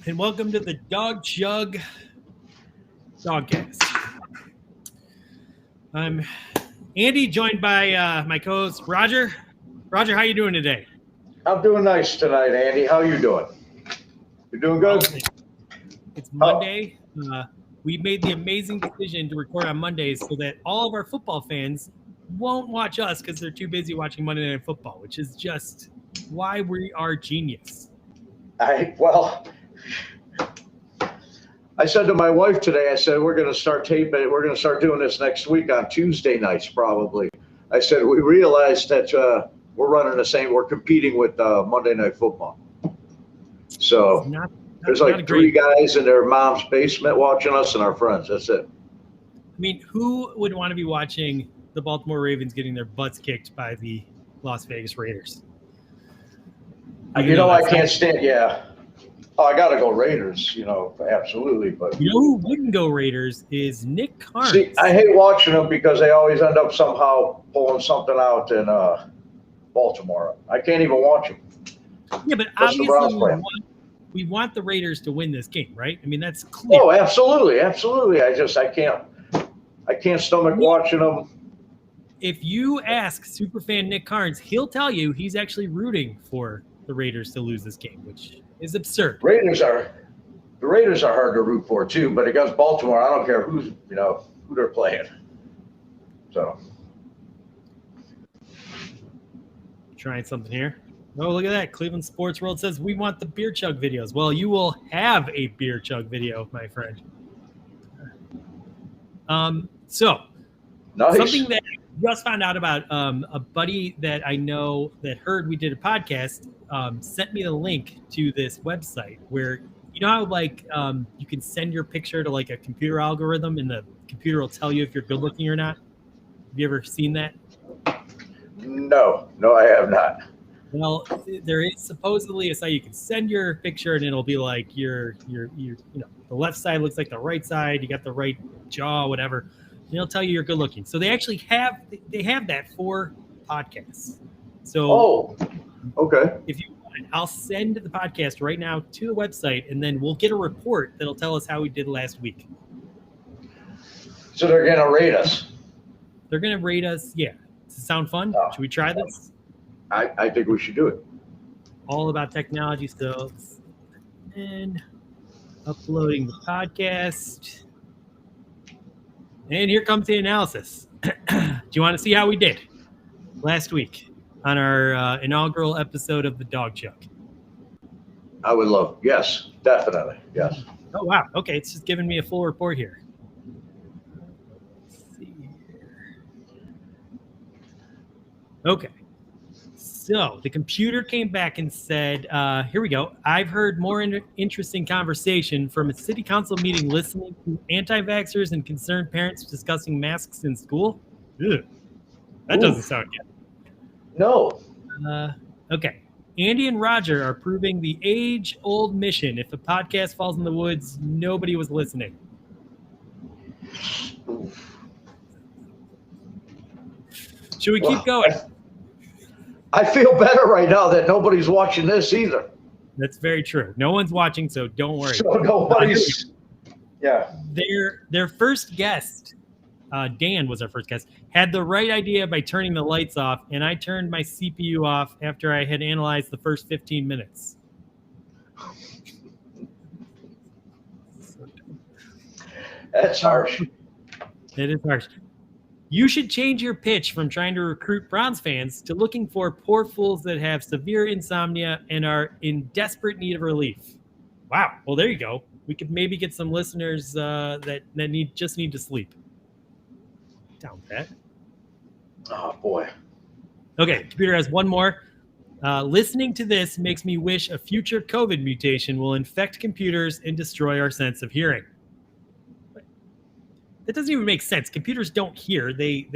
and welcome to the Dog Chug Dogcast. I'm Andy, joined by my co-host Roger. Roger, how you doing today? I'm doing nice tonight, Andy. How you doing? You doing good? It's Monday. We made the amazing decision to record on Mondays so that all of our football fans won't watch us because they're too busy watching Monday Night Football, which is just why we are genius. I said to my wife today, I said, we're going to start taping. We're going to start doing this next week on Tuesday nights, probably. I said, we realized that we're running the same. We're competing with Monday Night Football. So there's like three guys in their mom's basement watching us and our friends. That's it. I mean, who would want to be watching the Baltimore Ravens getting their butts kicked by the Las Vegas Raiders? I can't stand. Yeah. Oh, I got to go Raiders, absolutely. But who wouldn't go Raiders is Nick Carnes. See, I hate watching them because they always end up somehow pulling something out in Baltimore. I can't even watch them. Yeah, but obviously we want the Raiders to win this game, right? I mean, that's clear. Oh, absolutely. Absolutely. I can't stomach watching them. If you ask superfan Nick Carnes, he'll tell you he's actually rooting for the Raiders to lose this game, which is absurd. The Raiders are hard to root for too, but against Baltimore, I don't care who they're playing. So trying something here. Oh, look at that. Cleveland Sports World says we want the beer chug videos. Well, you will have a beer chug video, my friend. So nice. Something that I just found out about, a buddy that I know that heard we did a podcast sent me the link to this website where, you know how you can send your picture to like a computer algorithm and the computer will tell you if you're good looking or not. Have you ever seen that? No, I have not. Well, there is supposedly a site you can send your picture and it'll be like your the left side looks like the right side, you got the right jaw, whatever. And it'll tell you you're good looking. So they actually have that for podcasts. So okay. If you want, I'll send the podcast right now to the website and then we'll get a report that'll tell us how we did last week. So they're gonna rate us. They're gonna rate us, yeah. Does it sound fun? Should we try this? I think we should do it. All about technology still. And uploading the podcast. And here comes the analysis. Do you want to see how we did last week on our inaugural episode of the Dog Chug? I would love. Yes, definitely. Yes. Oh, wow. Okay, it's just giving me a full report here. Let's see here. Okay. So the computer came back and said, here we go. I've heard more interesting conversation from a city council meeting listening to anti-vaxxers and concerned parents discussing masks in school. Ugh. That doesn't sound good. No. Okay. Andy and Roger are proving the age-old mission. If a podcast falls in the woods, nobody was listening. Should we keep going? I feel better right now that nobody's watching this either. That's very true. No one's watching, so don't worry. So nobody's. Yeah. Their first guest, Dan was our first guest, had the right idea by turning the lights off, and I turned my CPU off after I had analyzed the first 15 minutes. That's harsh. It is harsh. You should change your pitch from trying to recruit Browns fans to looking for poor fools that have severe insomnia and are in desperate need of relief. Wow. Well, there you go. We could maybe get some listeners that need to sleep. Down pat. Oh, boy. Okay, computer has one more. Listening to this makes me wish a future COVID mutation will infect computers and destroy our sense of hearing. That doesn't even make sense. Computers don't hear; they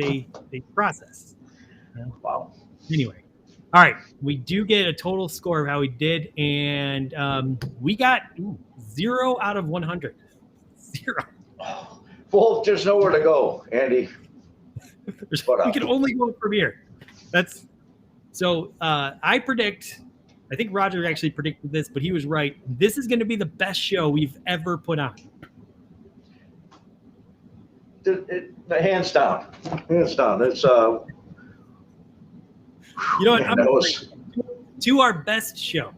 process. Wow. Anyway, all right. We do get a total score of how we did, and we got 0 out of 100. 0. Well, there's nowhere to go, Andy. We can only go from here. So I predict I think Roger actually predicted this, but he was right. This is going to be the best show we've ever put on. Hands down. Hands down. It's You know what? man, I'm that gonna was bring it to our best show.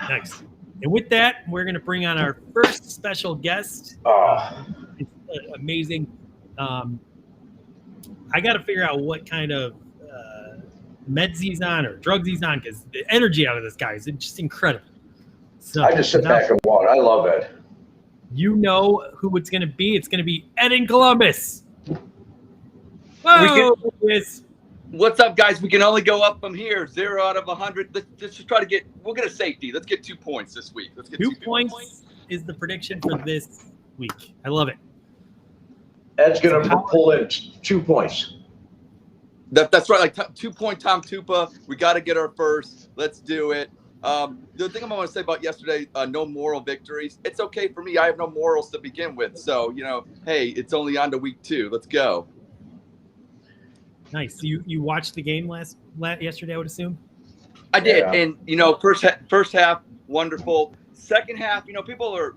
Nice. And with that, we're going to bring on our first special guest. It's amazing. I got to figure out what kind of meds he's on or drugs he's on, because the energy out of this guy is just incredible. So I just sit back and watch. I love it. You know who it's going to be. It's going to be Ed in Columbus. Whoa, yes. What's up, guys? We can only go up from here. 0 out of 100. Let's just try to get. We'll get a safety. Let's get 2 points this week. Let's get 2 points is the prediction for this week. I love it. Ed's going to pull in 2 points. That's right. Like 2-point Tom Tupa. We got to get our first. Let's do it. The thing I want to say about yesterday, no moral victories. It's okay for me. I have no morals to begin with. So, hey, it's only on to week 2. Let's go. Nice. You watched the game yesterday, I would assume? I did. Yeah. And, first half, wonderful. Second half, people are,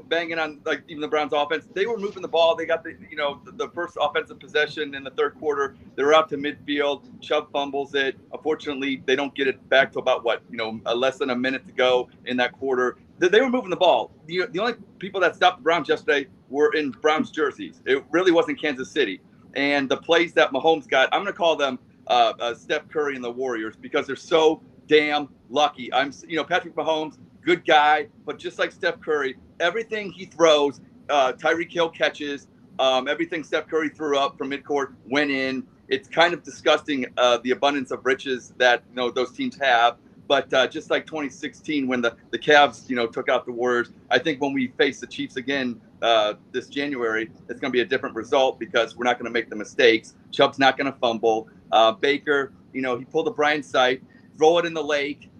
banging on, like, even the Browns offense. They were moving the ball. They got the first offensive possession in the third quarter. They were out to midfield. Chubb fumbles it. Unfortunately, they don't get it back to about less than a minute to go in that quarter. They were moving the ball. The only people that stopped the Browns yesterday were in Browns jerseys. It really wasn't Kansas City. And the plays that Mahomes got, I'm going to call them Steph Curry and the Warriors, because they're so damn lucky. Patrick Mahomes, good guy, but just like Steph Curry, everything he throws, Tyreek Hill catches, everything Steph Curry threw up from midcourt went in. It's kind of disgusting, the abundance of riches that those teams have. But just like 2016, when the Cavs took out the Warriors, I think when we face the Chiefs again this January, it's going to be a different result, because we're not going to make the mistakes. Chubb's not going to fumble. Baker, he pulled a Brian Sight, throw it in the lake.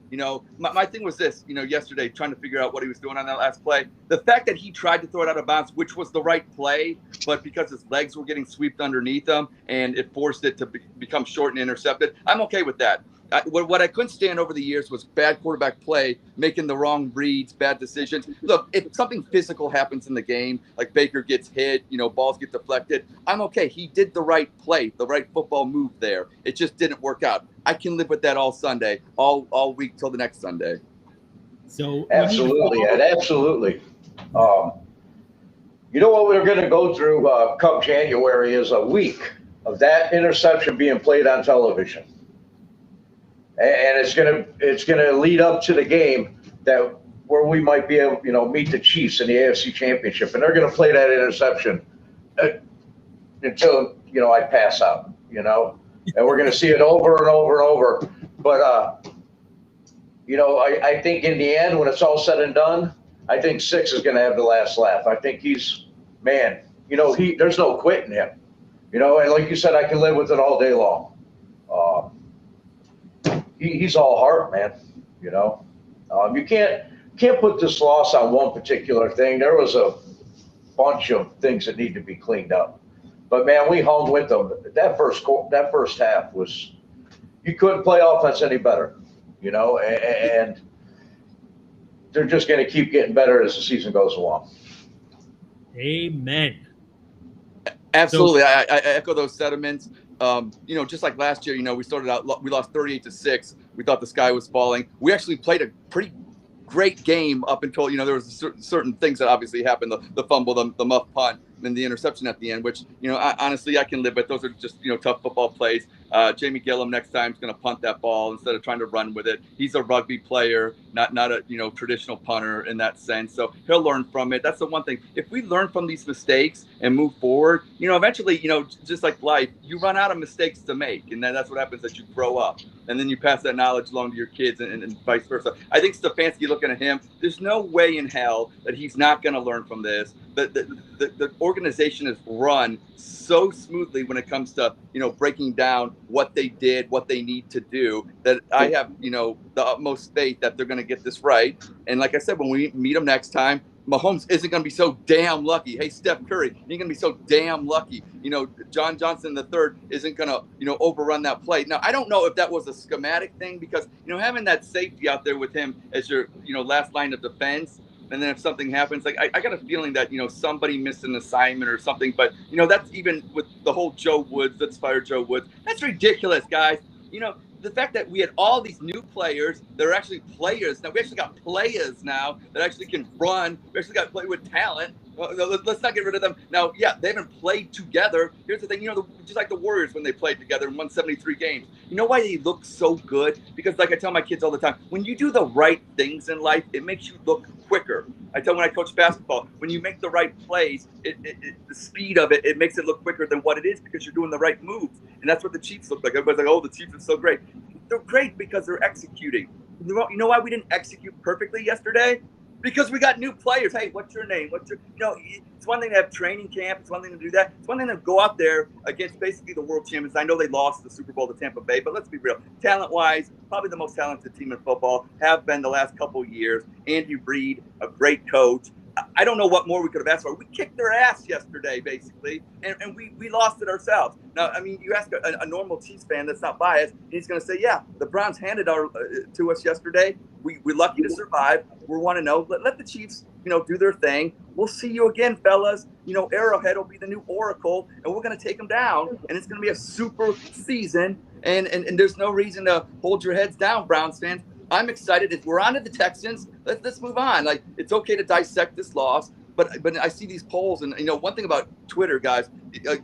My thing was this, yesterday, trying to figure out what he was doing on that last play. The fact that he tried to throw it out of bounds, which was the right play, but because his legs were getting swept underneath him and it forced it to become short and intercepted, I'm okay with that. What I couldn't stand over the years was bad quarterback play, making the wrong reads, bad decisions. Look, if something physical happens in the game, like Baker gets hit, balls get deflected, I'm okay. He did the right play, the right football move there. It just didn't work out. I can live with that all Sunday, all week till the next Sunday. So Absolutely, Ed. Absolutely. What we're going to go through come January is a week of that interception being played on television. And it's gonna lead up to the game where we might be able, meet the Chiefs in the AFC Championship, and they're gonna play that interception until I pass out, and we're gonna see it over and over and over. But I think in the end, when it's all said and done, I think Six is gonna have the last laugh. I think there's no quitting him, and like you said, I can live with it all day long. He's all heart, man. You can't put this loss on one particular thing. There was a bunch of things that need to be cleaned up, but man, we hung with them. That first half was, you couldn't play offense any better, and they're just going to keep getting better as the season goes along. Amen. Absolutely. I echo those sentiments. Just like last year, we started out, we lost 38-6. We thought the sky was falling. We actually played a pretty great game up until, there was certain things that obviously happened, the fumble, the muff punt, and the interception at the end, which, honestly, I can live with. Those are just, tough football plays. Jamie Gillum next time is going to punt that ball instead of trying to run with it. He's a rugby player, not a, traditional punter in that sense. So he'll learn from it. That's the one thing. If we learn from these mistakes and move forward, eventually, just like life, you run out of mistakes to make. And then that's what happens as you grow up. And then you pass that knowledge along to your kids and vice versa. I think Stefanski, looking at him, there's no way in hell that he's not going to learn from this. The organization is run so smoothly when it comes to, breaking down what they did, what they need to do, that I have, the utmost faith that they're going to get this right. And like I said, when we meet them next time, Mahomes isn't going to be so damn lucky. Hey, Steph Curry, you're going to be so damn lucky. John Johnson III isn't going to, overrun that play. Now, I don't know if that was a schematic thing because, having that safety out there with him as your, last line of defense, and then if something happens, like I got a feeling that, somebody missed an assignment or something. But, that's even with the whole Joe Woods, let's fire Joe Woods. That's ridiculous, guys. The fact that we had all these new players that are actually players. Now, we actually got players now that actually can run. We actually got to play with talent. Let's not get rid of them. Now, yeah, they haven't played together. Here's the thing, just like the Warriors when they played together and won 73 games. You know why they look so good? Because like I tell my kids all the time, when you do the right things in life, it makes you look quicker. I tell when I coach basketball, when you make the right plays, the speed of it makes it look quicker than what it is because you're doing the right moves. And that's what the Chiefs look like. Everybody's like, oh, the Chiefs are so great. They're great because they're executing. You know why we didn't execute perfectly yesterday? Because we got new players. Hey, what's your name? It's one thing to have training camp. It's one thing to do that. It's one thing to go out there against basically the world champions. I know they lost the Super Bowl to Tampa Bay, but let's be real. Talent-wise, probably the most talented team in football, have been the last couple of years. Andy Reid, a great coach. I don't know what more we could have asked for. We kicked their ass yesterday, basically, and we lost it ourselves. Now, I mean, you ask a normal Chiefs fan that's not biased, he's going to say, yeah, the Browns handed to us yesterday. We're lucky to survive. We want to know. Let the Chiefs, do their thing. We'll see you again, fellas. Arrowhead will be the new Oracle, and we're going to take them down, and it's going to be a super season, and there's no reason to hold your heads down, Browns fans. I'm excited. If we're on to the Texans, let's move on. Like, it's okay to dissect this loss, but I see these polls, and one thing about Twitter, guys,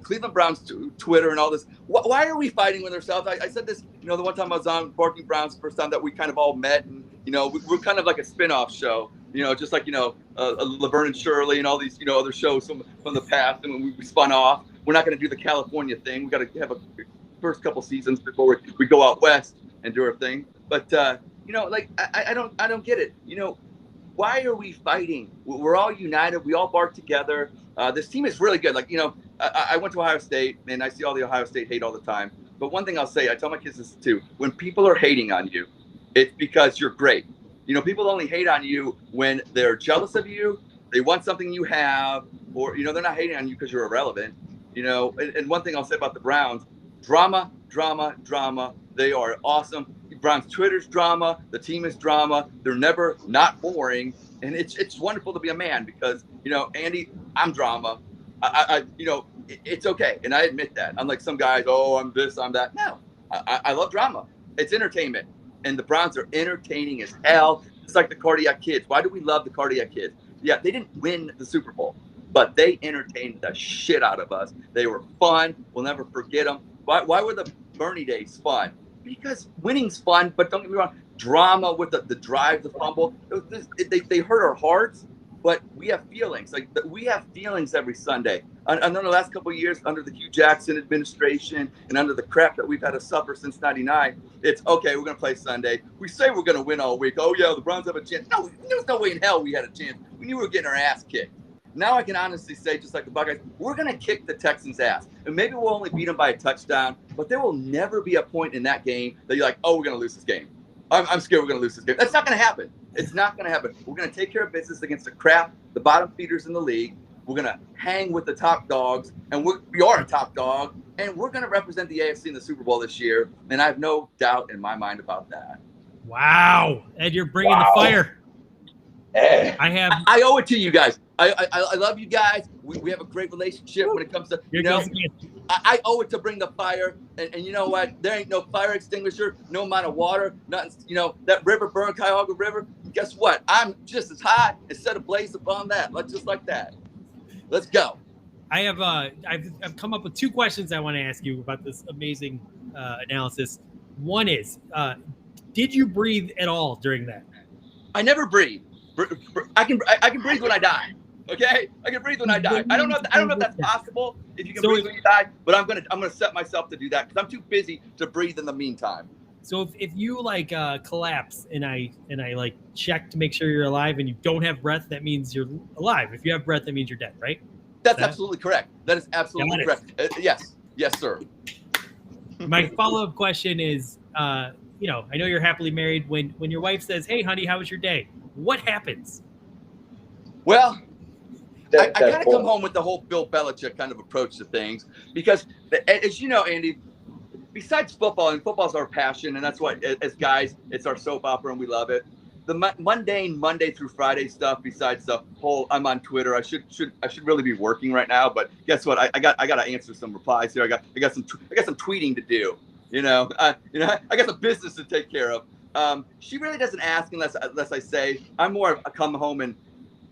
Cleveland Browns Twitter and all this. Why are we fighting with ourselves? I said this, the one time I was on Barking Browns, first time that we kind of all met, and we're kind of like a spin-off show, just like Laverne and Shirley and all these other shows from the past, and when we spun off. We're not going to do the California thing. We got to have a first couple seasons before we go out west and do our thing, but. I don't get it. Why are we fighting? We're all united. We all bark together. This team is really good. I went to Ohio State, and I see all the Ohio State hate all the time. But one thing I'll say, I tell my kids this too. When people are hating on you, it's because you're great. People only hate on you when they're jealous of you, they want something you have, or, they're not hating on you because you're irrelevant. And one thing I'll say about the Browns, drama. They are awesome. Browns Twitter's drama. The team is drama. They're never not boring. And it's wonderful to be a man because, Andy, I'm drama. It's okay. And I admit that. Unlike some guys, oh, I'm this, I'm that. No, I love drama. It's entertainment. And the Browns are entertaining as hell. It's like the Cardiac Kids. Why do we love the Cardiac Kids? Yeah, they didn't win the Super Bowl, but they entertained the shit out of us. They were fun. We'll never forget them. Why were the Bernie days fun? Because winning's fun, but don't get me wrong, drama with the drive, the fumble, they hurt our hearts, but we have feelings. We have feelings every Sunday. And then the last couple of years under the Hugh Jackson administration and under the crap that we've had to suffer since '99, it's okay, we're going to play Sunday. We say we're going to win all week. Oh, yeah, the Browns have a chance. No, there's no way in hell we had a chance. We knew we were getting our ass kicked. Now I can honestly say, just like the Buckeyes, we're going to kick the Texans' ass. And maybe we'll only beat them by a touchdown, but there will never be a point in that game that you're like, oh, we're going to lose this game. I'm scared we're going to lose this game. That's not going to happen. It's not going to happen. We're going to take care of business against the crap, the bottom feeders in the league. We're going to hang with the top dogs, and we are a top dog, and we're going to represent the AFC in the Super Bowl this year, and I have no doubt in my mind about that. Wow. Ed, you're bringing the fire. Ed. I owe it to you guys. I love you guys. We have a great relationship when it comes to, I owe it to bring the fire. And you know what? There ain't no fire extinguisher, no amount of water, nothing. That river burned, Cuyahoga River. Guess what? I'm just as hot and set ablaze upon that. Just like that. Let's go. I've come up with two questions I want to ask you about this amazing analysis. One is, did you breathe at all during that? I never breathe. I can breathe when I die. Okay, I can breathe when I die. I don't know if that's possible. If you can breathe when you die, but I'm gonna set myself to do that because I'm too busy to breathe in the meantime. So if you collapse and I check to make sure you're alive and you don't have breath, that means you're alive. If you have breath, that means you're dead, right? That's absolutely correct. That is absolutely correct. Yes, sir. My follow-up question is, I know you're happily married. When your wife says, "Hey, honey, how was your day?" What happens? Well, I That kind of point. come home with the whole Bill Belichick kind of approach to things because, as you know, Andy, besides football, and football's our passion, and that's what, as guys, it's our soap opera, and we love it. The mundane Monday through Friday stuff, besides the whole, I'm on Twitter. I should really be working right now, but guess what? I got to answer some replies here. I got some tweeting to do. I got some business to take care of. She really doesn't ask unless I say. I'm more of a come home and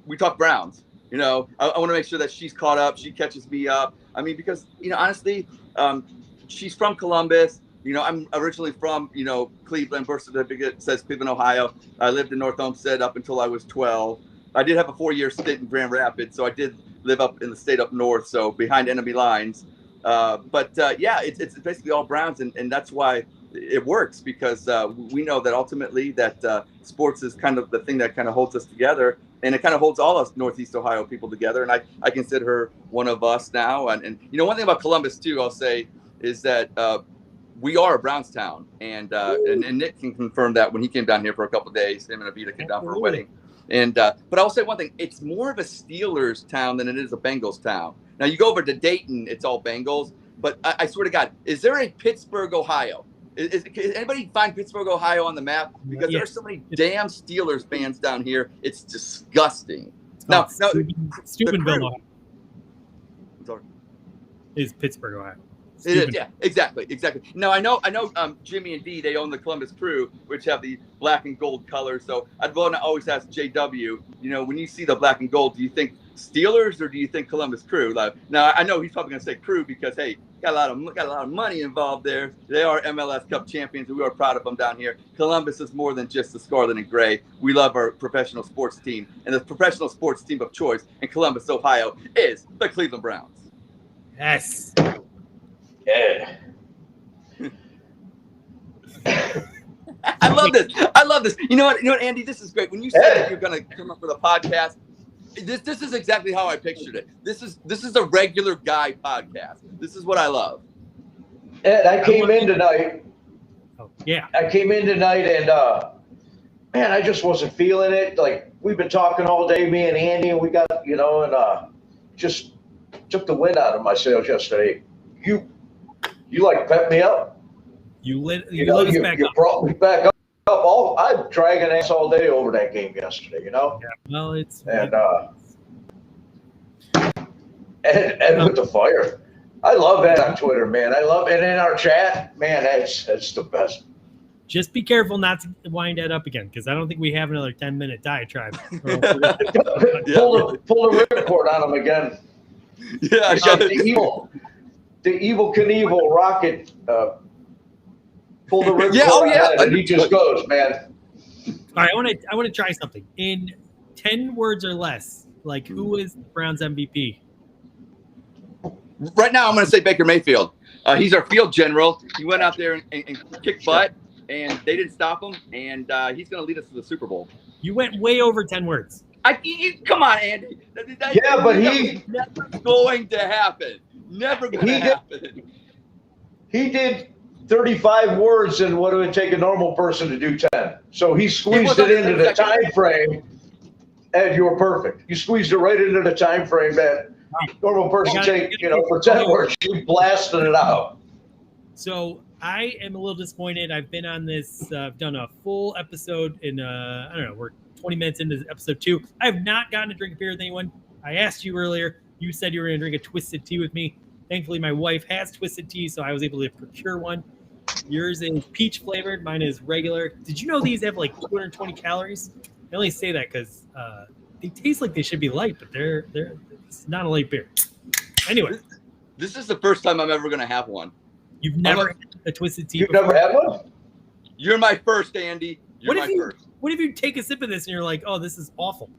we talk Browns. I want to make sure that she's caught up. She catches me up. I mean, because honestly, she's from Columbus. I'm originally from Cleveland. Birth certificate says Cleveland, Ohio. I lived in North Homestead up until I was 12. I did have a 4-year stint in Grand Rapids, so I did live up in the state up north, so behind enemy lines. But it's basically all Browns, and that's why it works, because we know that ultimately that sports is kind of the thing that kind of holds us together, and it kind of holds all us Northeast Ohio people together. And I consider her one of us now. And one thing about Columbus too, I'll say, is that we are a Browns town, and Nick can confirm that when he came down here for a couple of days. Him and Avita came down for a wedding. And but I'll say one thing: it's more of a Steelers town than it is a Bengals town. Now you go over to Dayton, it's all Bengals. But I swear to God, is there a Pittsburgh, Ohio? Can anybody find Pittsburgh, Ohio on the map? Because there are so many damn Steelers fans down here. It's disgusting. Now, Steubenville, Ohio. Sorry. Is Pittsburgh, Ohio. It is, yeah, exactly. Now I know. Jimmy and Dee, they own the Columbus Crew, which have the black and gold colors. So I'd want to always ask JW. When you see the black and gold, do you think Steelers or do you think Columbus Crew? Now I know he's probably going to say Crew because hey, got a lot of money involved there. They are MLS Cup champions, and we are proud of them down here. Columbus is more than just the scarlet and gray. We love our professional sports team, and the professional sports team of choice in Columbus, Ohio, is the Cleveland Browns. Yes. Yeah. I love this. You know what, Andy? This is great. When you said that you're going to come up with a podcast, this is exactly how I pictured it. This is a regular guy podcast. This is what I love. Ed, I came in tonight. Oh, yeah. I came in tonight and man, I just wasn't feeling it. Like we've been talking all day, me and Andy, and we got and just took the wind out of my sails yesterday. You like pep me up. You lit us back you up. Brought me back up. I'm dragging ass all day over that game yesterday. Yeah, well, it's and with the fire. I love that on Twitter, man. I love it in our chat, man. That's the best. Just be careful not to wind that up again, because I don't think we have another 10-minute diatribe. Pull the ripcord on him again. Yeah, the evil Knievel rocket pull the ripcord yeah. and he just goes, man. All right, I want to try something. In 10 words or less, like who is the Browns MVP? Right now, I'm going to say Baker Mayfield. He's our field general. He went out there and kicked butt, and they didn't stop him, and he's going to lead us to the Super Bowl. You went way over 10 words. Come on, Andy. But he never going to happen. Never going to happen. He did 35 words in what it would take a normal person to do 10. So he squeezed it into the time frame, and you were perfect. You squeezed it right into the time frame that normal person take, for 10 words. You blasted it out. So I am a little disappointed. I've been on this. I've done a full episode in, I don't know, we're 20 minutes into episode 2. I have not gotten to drink a beer with anyone. I asked you earlier. You said you were going to drink a twisted tea with me. Thankfully, my wife has twisted tea, so I was able to procure one. Yours is peach flavored. Mine is regular. Did you know these have like 220 calories? I only say that because they taste like they should be light, but it's not a light beer. Anyway, this is the first time I'm ever going to have one. You've never had a twisted tea. You've before? never had one? You're my first, Andy. You're my first. What if you take a sip of this and you're like, "Oh, this is awful"?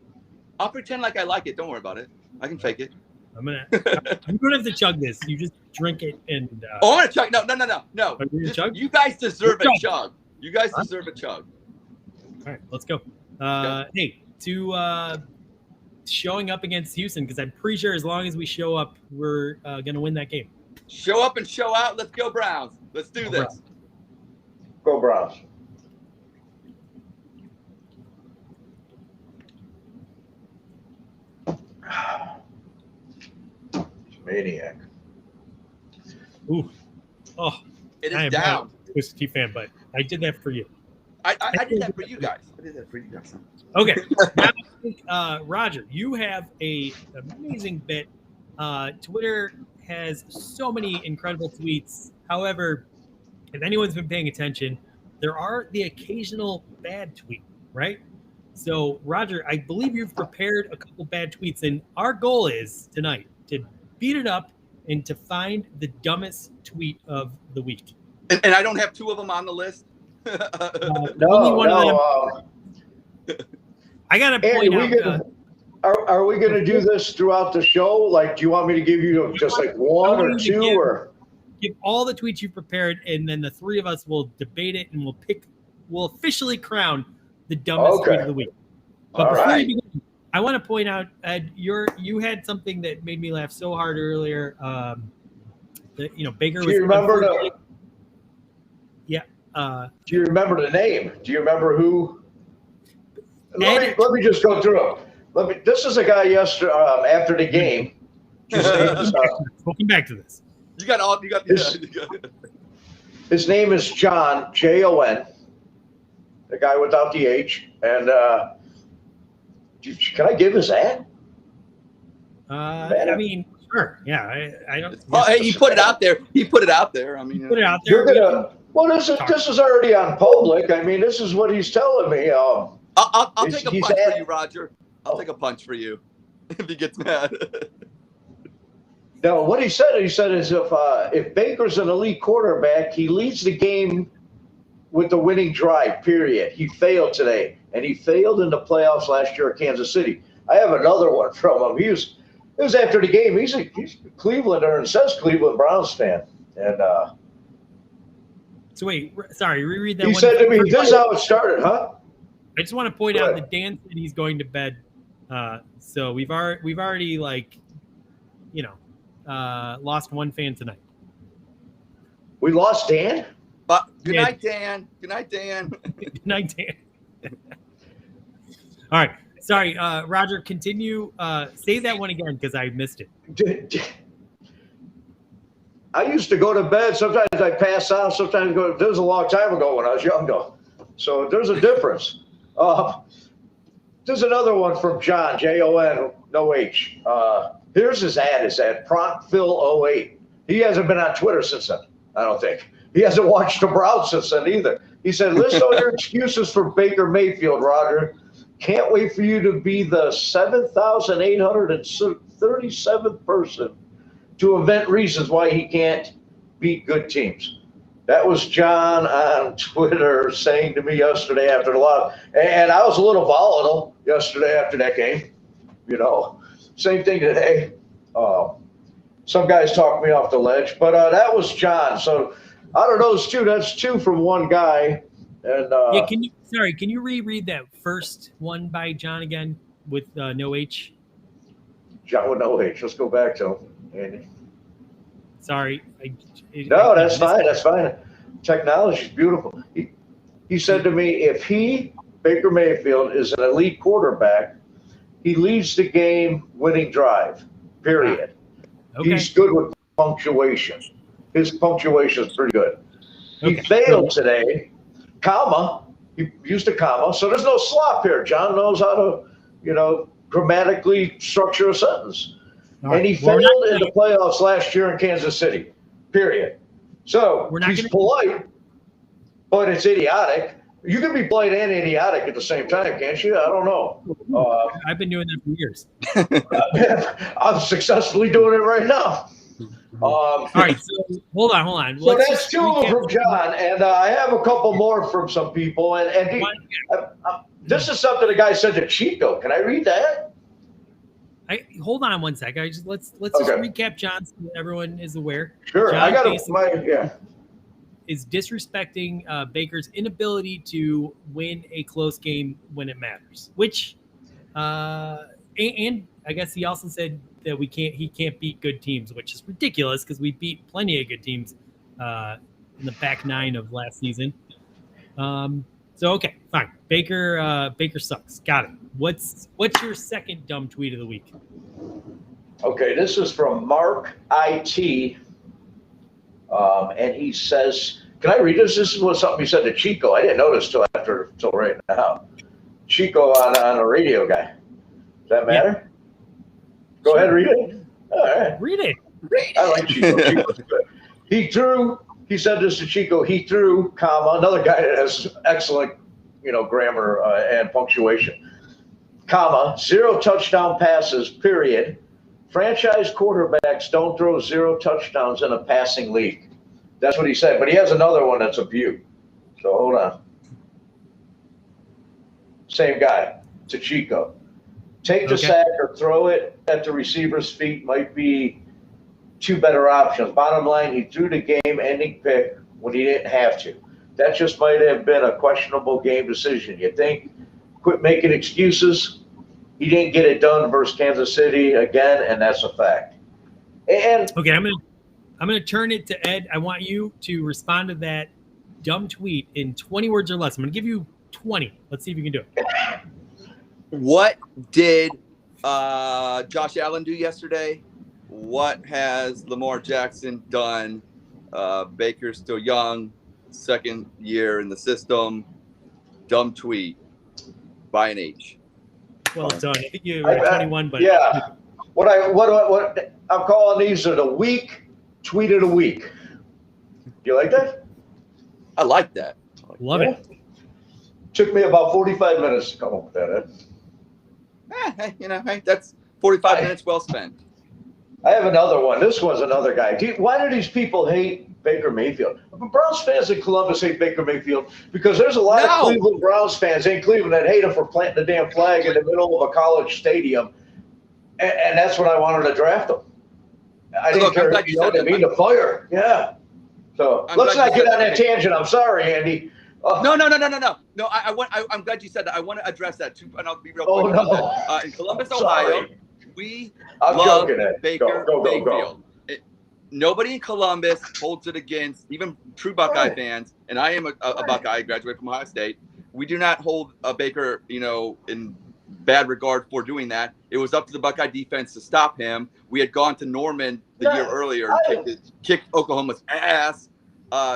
I'll pretend like I like it. Don't worry about it. I can fake it. You don't have to chug this. You just drink it and. I'm gonna chug. No. You guys deserve a chug. You guys deserve a chug. All right, let's go. Hey, to showing up against Houston, because I'm pretty sure as long as we show up, we're gonna win that game. Show up and show out. Let's go Browns. Let's do this. Go Browns. Maniac. Ooh. Oh, It I is am down. not a Twisted Tea fan, but I did that for you. I did that for you guys. Okay. Now, I think, Roger, you have a amazing bit. Twitter has so many incredible tweets. However, if anyone's been paying attention, there are the occasional bad tweet, right? So, Roger, I believe you've prepared a couple bad tweets, and our goal is tonight to beat it up and to find the dumbest tweet of the week. And I don't have two of them on the list. Only one of them. I gotta point out. Are we gonna do this throughout the show? Like, do you want me to give you just like one or two, or give all the tweets you prepared, and then the three of us will debate it, and we'll officially crown the dumbest tweet of the week. But before we begin, I want to point out, Ed, you had something that made me laugh so hard earlier. Baker was. Do you remember the? Yeah. Do you remember the name? Do you remember who? Let me just go through them. This is a guy yesterday after the game. Welcome back to this. His name is John, Jon, the guy without the H. And can I give his ad? I mean, sure. Yeah, I don't. Well, hey, he put it out there. I mean, put it out there. Well, this is already on public. I mean, this is what he's telling me. I'll take a punch for you, Roger. I'll take a punch for you if he gets mad. No, what he said is if Baker's an elite quarterback, he leads the game with the winning drive, period. He failed today, and he failed in the playoffs last year at Kansas City. I have another one from him. It was after the game. He's a Clevelander and says Cleveland Browns fan. And so wait, sorry, reread that. He said to me, "This is how it started, huh?" I just want to point out that Dan said he's going to bed. So we've already lost one fan tonight. We lost Dan? Good night, Dan. Good night, Dan. Good night, Dan. All right. Sorry, Roger, continue. Say that one again because I missed it. I used to go to bed. Sometimes I pass out. Sometimes this was a long time ago when I was young, though. So there's a difference. There's another one from John, Jon, no H. Here's his ad. His ad, ProntPhil08. He hasn't been on Twitter since then, I don't think. He hasn't watched the Browns since then either. He said, list all your excuses for Baker Mayfield, Roger. Can't wait for you to be the 7,837th person to invent reasons why he can't beat good teams. That was John on Twitter saying to me yesterday after the loss. And I was a little volatile yesterday after that game. Same thing today. Some guys talked me off the ledge, but that was John. So out of those two, that's two from one guy. And can you reread that first one by John again with no H? John with no H. Let's go back to him, Andy. Sorry. No, that's fine. That's fine. Technology is beautiful. He said to me, if Baker Mayfield, is an elite quarterback, he leads the game winning drive, period. Okay. He's good with punctuation. His punctuation is pretty good. He failed today, comma. He used a comma. So there's no slop here. John knows how to, grammatically structure a sentence. And he failed in the playoffs last year in Kansas City, period. So he's polite, but it's idiotic. You can be polite and idiotic at the same time, can't you? I don't know. I've been doing that for years. I'm successfully doing it right now. All right, so hold on. So that's two from John, and I have a couple more from some people. And this is something the guy said to Chico. Can I read that? Hold on one sec. Let's just recap John so that everyone is aware. Sure, John I got is disrespecting Baker's inability to win a close game when it matters. Which, and I guess he also said that he can't beat good teams, which is ridiculous because we beat plenty of good teams in the back nine of last season. So okay, fine. Baker sucks. Got it. What's your second dumb tweet of the week? Okay, this is from Mark IT, and he says, "Can I read this? This is something he said to Chico. I didn't notice till right now. Chico on a radio guy. Does that matter? Go ahead, read it. All right, Read it. I like Chico. Chico's good. He said this to Chico. He threw, comma, another guy that has excellent, grammar and punctuation. Comma, 0 touchdown passes. Period. Franchise quarterbacks don't throw 0 touchdowns in a passing league. That's what he said. But he has another one that's a view. So hold on. Same guy, to Chico. Take the sack or throw it at the receiver's feet might be 2 better options. Bottom line, he threw the game-ending pick when he didn't have to. That just might have been a questionable game decision. You think? Quit making excuses. He didn't get it done versus Kansas City again, and that's a fact. And okay, I'm gonna turn it to Ed. I want you to respond to that dumb tweet in 20 words or less. I'm gonna give you 20. Let's see if you can do it. What did Josh Allen do yesterday? What has Lamar Jackson done? Baker's still young, second year in the system. Dumb tweet by an H. Well done. I think you were 21, but yeah. What I'm calling these are the week tweet of the week. You like that? I like that. Love it. Took me about 45 minutes to come up with that. Hey, that's 45 minutes well spent. I have another one. This was another guy. Why do these people hate Baker Mayfield? Browns fans in Columbus hate Baker Mayfield because there's a lot of Cleveland Browns fans in Cleveland that hate him for planting the damn flag in the middle of a college stadium. And that's when I wanted to draft him. I didn't care if they mean to fire. Yeah. So let's not get on that tangent. I'm sorry, Andy. No. I'm glad you said that. I want to address that too, and I'll be real quick about that. In Columbus, Ohio, we love Baker Mayfield. Nobody in Columbus holds it against even true Buckeye fans, and I am a Buckeye. I graduated from Ohio State. We do not hold a Baker, in bad regard for doing that. It was up to the Buckeye defense to stop him. We had gone to Norman the year earlier and kicked Oklahoma's ass.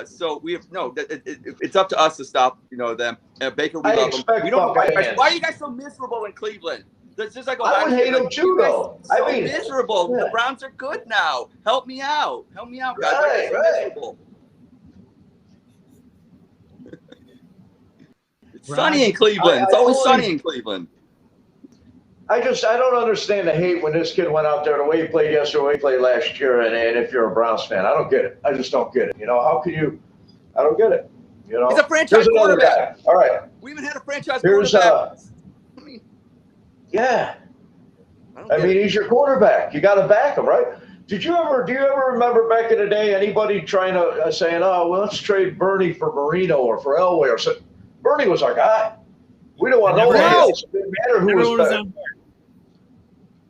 So we have it's up to us to stop, them. Baker, we love him. We don't. Why are you guys so miserable in Cleveland? That's just like I would hate him too, though. So miserable. Yeah. The Browns are good now. Help me out, guys. Right. Miserable. It's sunny in Cleveland. It's always sunny in Cleveland. I don't understand the hate when this kid went out there the way he played yesterday, the way he played last year, and if you're a Browns fan, I don't get it. I just don't get it. How can you? I don't get it. He's a franchise quarterback. All right. We even had a franchise quarterback. Yeah. I mean, he's your quarterback. You got to back him, right? Do you ever remember back in the day anybody trying to saying, "Oh, well, let's trade Bernie for Marino or for Elway or so"? Bernie was our guy. We don't want no one else. It didn't matter who was better.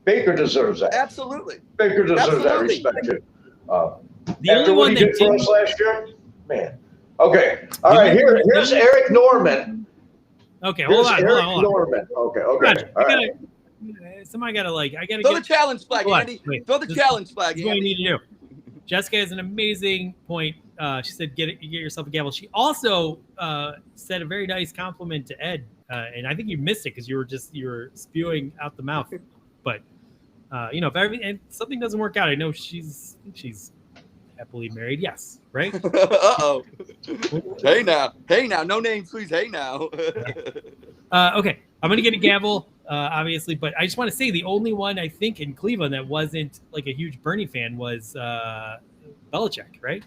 Baker deserves that. Absolutely. Baker deserves that respect too. The only one he did for us last year, man. Okay. All right. Here's Eric Norman. Okay. Hold on. Norman. Okay. Right. Somebody gotta throw the challenge flag, Andy. Throw the challenge flag, Andy. That's what you need to do. Jessica has an amazing point. She said, "Get yourself a gavel." She also said a very nice compliment to Ed, and I think you missed it because you were spewing out the mouth. But if something doesn't work out, I know she's happily married. Yes, right? Uh-oh. Hey now, no names, please. Hey now. Okay, I'm gonna get a gavel, obviously, but I just want to say the only one I think in Cleveland that wasn't like a huge Bernie fan was Belichick, right?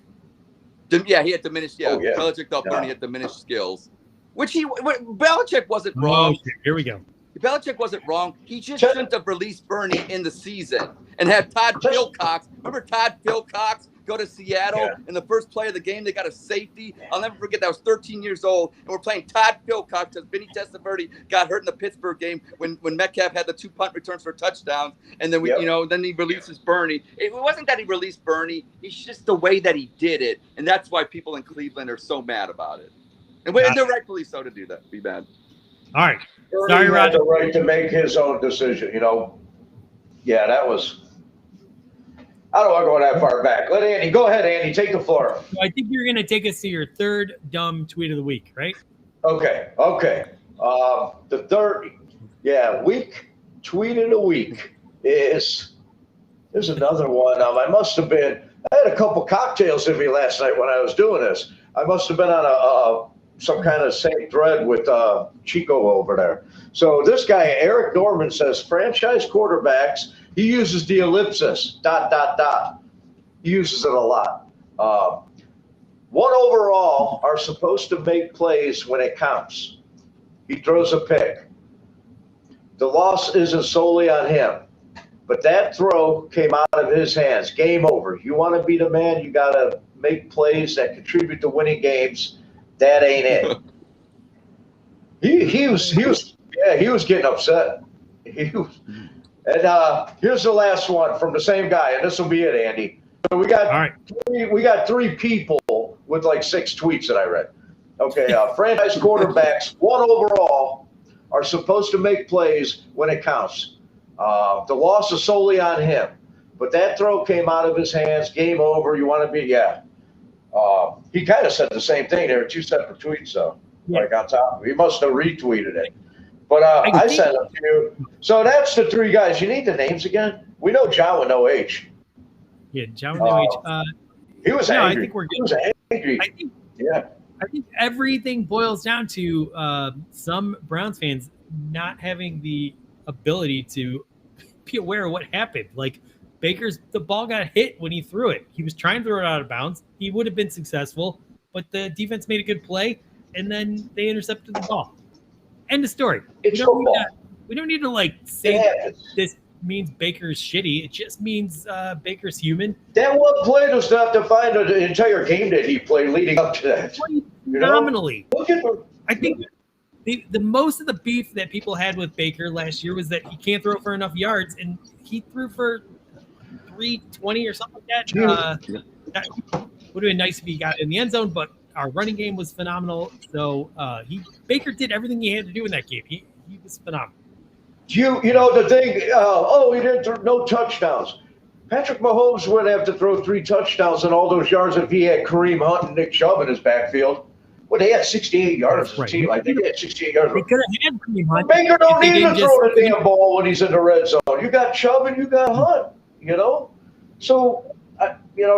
Yeah, he had diminished. Yeah, Belichick thought Bernie had diminished skills, Belichick wasn't wrong. Oh, here we go. Belichick wasn't wrong. He just shouldn't have released Bernie in the season and had Todd Philcox. Remember Todd Philcox go to Seattle in the first play of the game? They got a safety. I'll never forget. That was 13 years old, and we're playing Todd Philcox because Vinny Testaverde got hurt in the Pittsburgh game when Metcalf had the 2 punt returns for touchdowns, and then then he releases Bernie. It wasn't that he released Bernie. It's just the way that he did it, and that's why people in Cleveland are so mad about it, and they're rightfully so to do that. Be mad. All right. Bernie had the right to make his own decision. Yeah, that was I don't want to go that far back. Let Andy go ahead. Andy, take the floor. So I think you're going to take us to your third dumb tweet of the week, right? Okay. The third, week tweet of the week is. There's another one. I had a couple cocktails in me last night when I was doing this. I must have been on some kind of same thread with Chico over there. So this guy, Eric Norman, says franchise quarterbacks, he uses the ellipsis, ... He uses it a lot. One overall are supposed to make plays when it counts. He throws a pick. The loss isn't solely on him. But that throw came out of his hands. Game over. You want to be the man, you got to make plays that contribute to winning games. That ain't it. He was getting upset. And here's the last one from the same guy, and this will be it, Andy. So we got three people with like 6 tweets that I read. Okay, franchise quarterbacks, one overall, are supposed to make plays when it counts. The loss is solely on him, but that throw came out of his hands. Game over. You want to be, he kind of said the same thing. There were 2 separate tweets, though. Yeah. Like on top. He must have retweeted it. But I sent it to you. So that's the 3 guys. You need the names again? We know John with no H. Yeah, John with no H. He was angry. I think we're good. He was angry. I think everything boils down to some Browns fans not having the ability to be aware of what happened. Like the ball got hit when he threw it. He was trying to throw it out of bounds. He would have been successful, but the defense made a good play, and then they intercepted the ball. End of story. It's football. We don't need to say this means Baker's shitty. It just means Baker's human. That one play does not define the entire game that he played leading up to that. Phenomenally. You I think the most of the beef that people had with Baker last year was that he can't throw for enough yards, and he threw for 320 or something like that. That would have been nice if he got in the end zone, but our running game was phenomenal. So Baker did everything he had to do in that game. He was phenomenal. You know the thing. He didn't throw no touchdowns. Patrick Mahomes would have to throw 3 touchdowns and all those yards if he had Kareem Hunt and Nick Chubb in his backfield. Well, they had 68 yards as a team. I think they had 68 yards. They could have had Kareem Hunt. Baker don't need to throw the damn ball when he's in the red zone. You got Chubb and you got Hunt, So,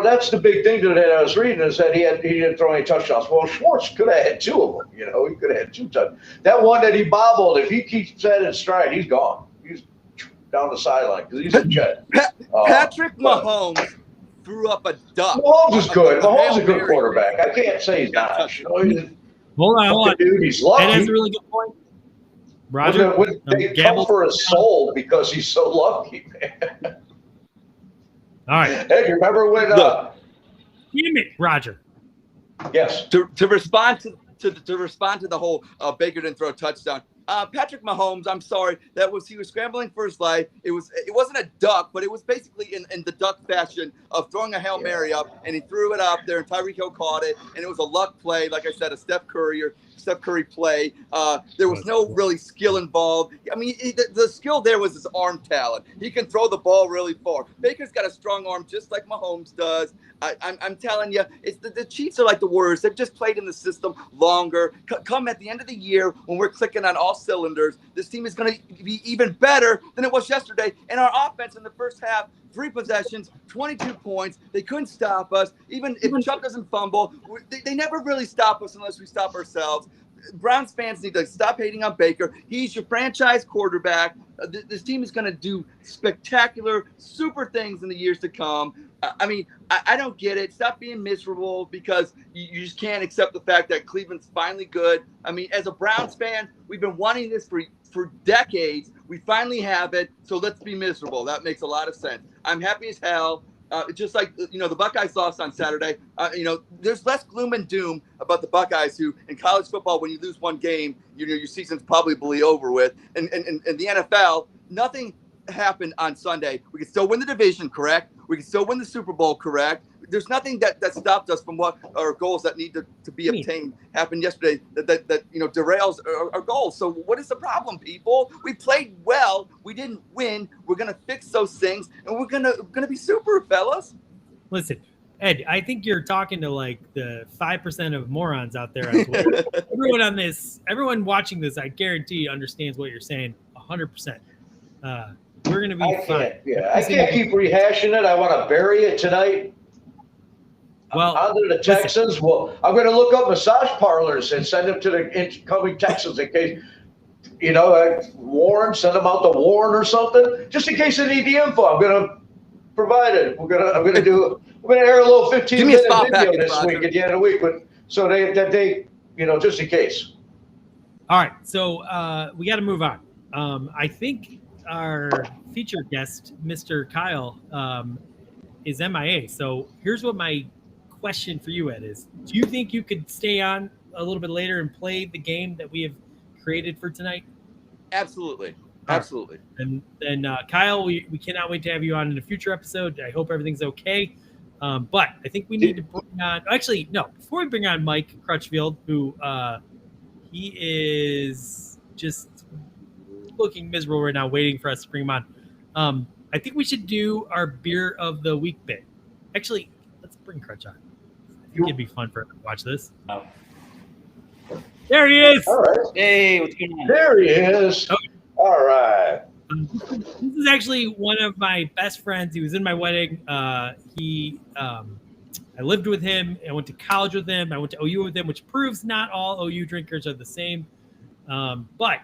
that's the big thing that I was reading is that he didn't throw any touchdowns. Well, Schwartz could have had 2 of them. He could have had 2 touchdowns. That one that he bobbled, if he keeps that in stride, he's gone. He's down the sideline because he's a jet. Patrick Mahomes threw up a duck. Mahomes is good. Mahomes is a good quarterback. I can't say he's not. Hold on. Dude, he's lucky. That is a really good point. Roger, they come for his soul because he's so lucky, man. All right. Hey, you remember when? Damn it, Roger. Yes. To respond to the whole Baker didn't throw a touchdown. Patrick Mahomes, I'm sorry, he was scrambling for his life. It wasn't a duck, but it was basically in the duck fashion of throwing a Hail Mary up, and he threw it up there, and Tyreek Hill caught it, and it was a luck play, like I said, a Steph Curry play. There was no really skill involved. I mean, the skill there was his arm talent. He can throw the ball really far. Baker's got a strong arm just like Mahomes does. I'm telling you, it's the Chiefs are like the Warriors. They've just played in the system longer. Come at the end of the year when we're clicking on all cylinders, this team is going to be even better than it was yesterday. And our offense in the first half, 3 possessions, 22 points. They couldn't stop us. Even if Chuck doesn't fumble, they never really stop us unless we stop ourselves. Browns fans need to stop hating on Baker. He's your franchise quarterback. This team is going to do spectacular, super things in the years to come. I mean, I don't get it. Stop being miserable because you just can't accept the fact that Cleveland's finally good. I mean, as a Browns fan, we've been wanting this for decades. We finally have it, so let's be miserable. That makes a lot of sense. I'm happy as hell. Just like, the Buckeyes lost on Saturday. There's less gloom and doom about the Buckeyes who, in college football, when you lose one game, your season's probably over with. And the NFL, nothing happened on Sunday. We can still win the division, correct? We can still win the Super Bowl, correct? there's nothing that stopped us from what our goals that need to be obtained happened yesterday that derails our goals. So what is the problem, people? We played well. We didn't win. We're gonna fix those things, and we're gonna be super, fellas. Listen, Ed, I think you're talking to like the 5% of morons out there on Twitter. Everyone watching this, I guarantee understands what you're saying 100%. We're going to be fine. Yeah, I can't keep rehashing it. I want to bury it tonight. Well, under the Texans. Well, I'm going to look up massage parlors and send them to the incoming Texans in case, Warren, send them out to Warren or something, just in case they need the info. I'm going to provide it. I'm going to air a little 15-minute video this week at the end of the week, so they just in case. All right, so we got to move on. I think our featured guest, Mr. Kyle, is MIA. So here's what my question for you, Ed, is: do you think you could stay on a little bit later and play the game that we have created for tonight? Absolutely. And then Kyle, we cannot wait to have you on in a future episode. I hope everything's okay. But I think we need to bring on. Actually, no. Before we bring on Mike Crutchfield, who he is just looking miserable right now, waiting for us to bring him on. I think we should do our beer of the week bit. Actually, let's bring Crutch on. I think it'd be fun for him to watch this. Oh. There he is. All right. Hey, what's going on? There he is. Okay. All right. This is actually one of my best friends. He was in my wedding. I lived with him. I went to college with him. I went to OU with him, which proves not all OU drinkers are the same. But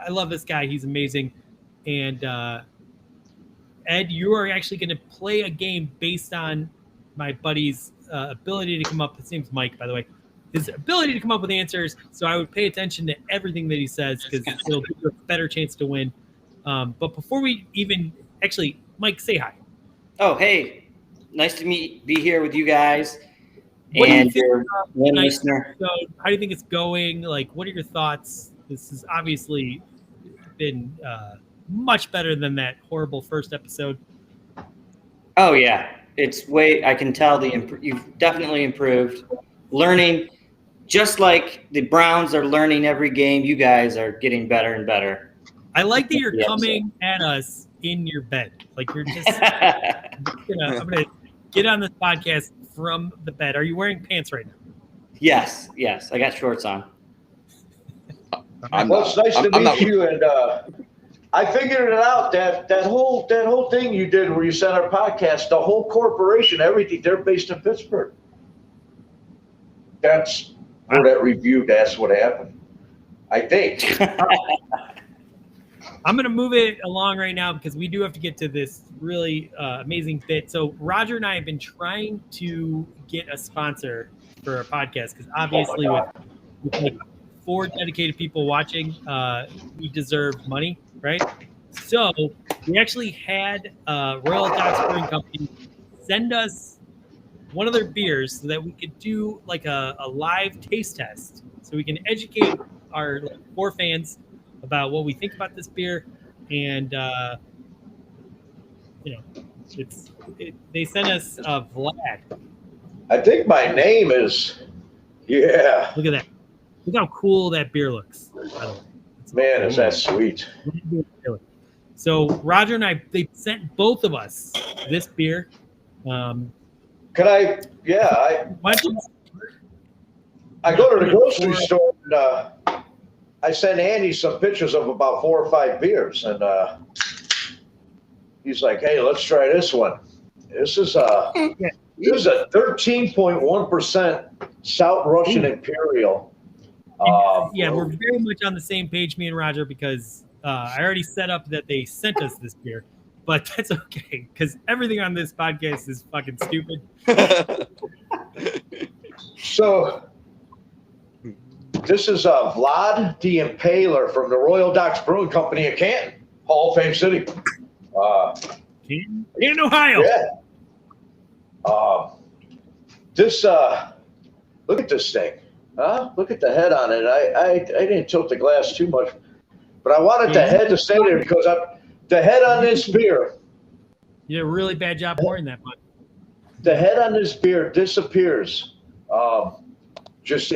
I love this guy. He's amazing. And Ed, you are actually going to play a game based on my buddy's ability to come up. His name's Mike, by the way. His ability to come up with answers. So I would pay attention to everything that he says because it'll give you a better chance to win. But before we even actually, Mike, say hi. Oh, hey, nice to be here with you guys. And your one listener. So how do you think it's going? Like, what are your thoughts? This has obviously been much better than that horrible first episode. Oh yeah, I can tell you've definitely improved. Learning, just like the Browns are learning every game, you guys are getting better and better. I like that you're coming at us in your bed. Like you're just, I'm gonna get on this podcast from the bed. Are you wearing pants right now? Yes. I got shorts on. It's nice to meet you. And I figured it out. That whole thing you did where you sent our podcast, the whole corporation, everything, they're based in Pittsburgh. That's for that review. That's what happened, I think. I'm going to move it along right now because we do have to get to this really amazing bit. So Roger and I have been trying to get a sponsor for our podcast because obviously with like 4 dedicated people watching, we deserve money, right? So we actually had Royal Docks Brewing Company send us one of their beers so that we could do like a live taste test so we can educate our 4 fans about what we think about this beer. And they sent us Vlad. I think my name is look at that. Look how cool that beer looks. Man, is that sweet. So Roger and they sent both of us this beer. Can I? Yeah, I go to the grocery store and I sent Andy some pictures of about 4 or 5 beers, and he's like, "Hey, let's try this one. This is a 13.1% South Russian Imperial." We're very much on the same page, me and Roger, because I already set up that they sent us this beer. But that's okay, because everything on this podcast is fucking stupid. So, this is Vlad the Impaler from the Royal Docks Brewing Company in Canton, Hall of Fame City. In Ohio. Yeah. Look at this thing. Look at the head on it. I didn't tilt the glass too much, but I wanted the head to stay there because the head on this beer. You did a really bad job pouring that, bud. the head on this beer disappears. This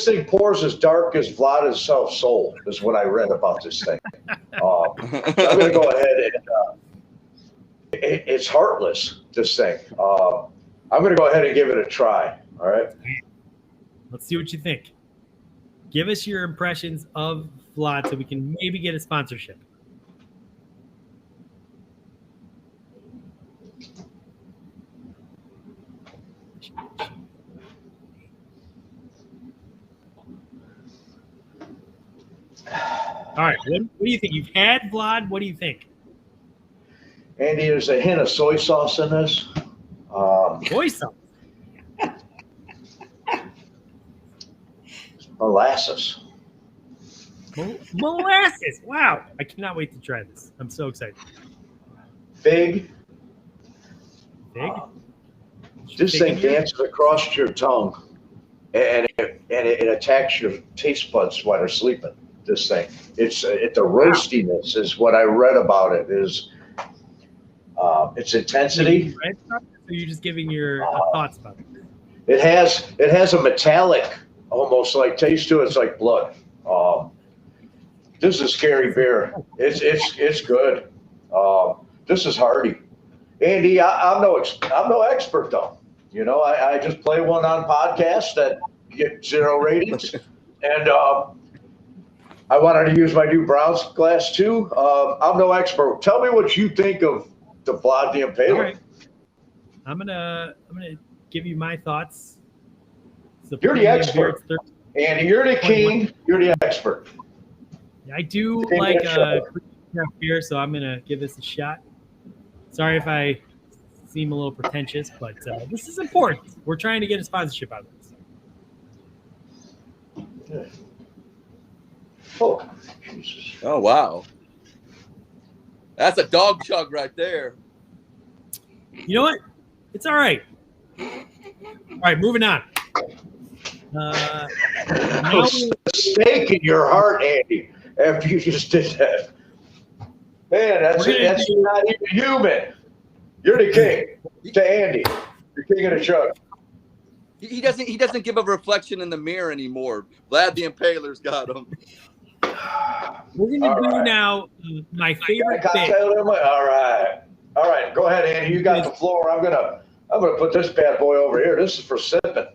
thing pours as dark as Vlada's self-soul, is what I read about this thing. I'm going to go ahead and it's heartless, this thing. I'm going to go ahead and give it a try. All right. Let's see what you think. Give us your impressions of Vlad so we can maybe get a sponsorship. All right, what do you think? You've had Vlad. What do you think? Andy, there's a hint of soy sauce in this. Soy sauce. Molasses. Molasses. Wow. I cannot wait to try this. I'm so excited. Fig. Fig? This thing dances across your tongue, and it attacks your taste buds while you're sleeping. This thing, the roastiness is what I read about it. Is its intensity. Are you just giving your thoughts about it? It has a metallic, almost like taste to it. It's like blood. This is a scary beer. It's good. This is hearty. Andy, I'm no expert though. You know, I just play one on podcasts that get 0 ratings, and I wanted to use my new Browns glass too. I'm no expert. Tell me what you think of the Vlad the Impaler. All right. I'm gonna give you my thoughts. You're the expert, Andy. You're the king. You're the expert. I do like beer, so I'm gonna give this a shot. Sorry if I seem a little pretentious, but this is important. We're trying to get a sponsorship out of this. Oh, Jesus. Oh, wow. That's a dog chug right there. You know what? It's all right. All right, moving on. Steak in your heart, Andy, after you just did that. Man, that's not even human. You're the king. To Andy. You're king of the chug. He doesn't give a reflection in the mirror anymore. Vlad the Impaler's got him. We're gonna do now my favorite bit. All right. Go ahead, Andy. You got the floor. I'm gonna put this bad boy over here. This is for sipping.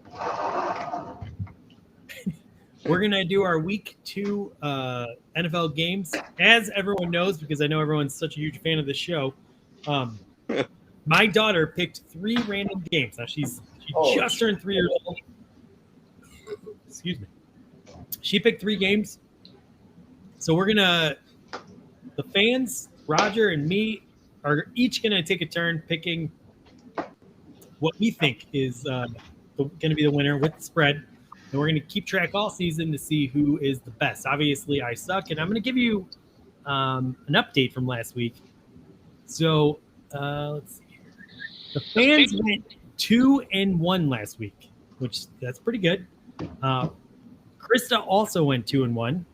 We're gonna do our week 2 NFL games. As everyone knows, because I know everyone's such a huge fan of the show, my daughter picked 3 random games. Now she just turned 3 years old. Excuse me. She picked 3 games. So the fans, Roger and me, are each gonna take a turn picking what we think is going to be the winner with the spread. And we're going to keep track all season to see who is the best. Obviously, I suck, and I'm going to give you an update from last week. So let's see here. The fans went 2-1 last week, which that's pretty good. Krista also went 2-1.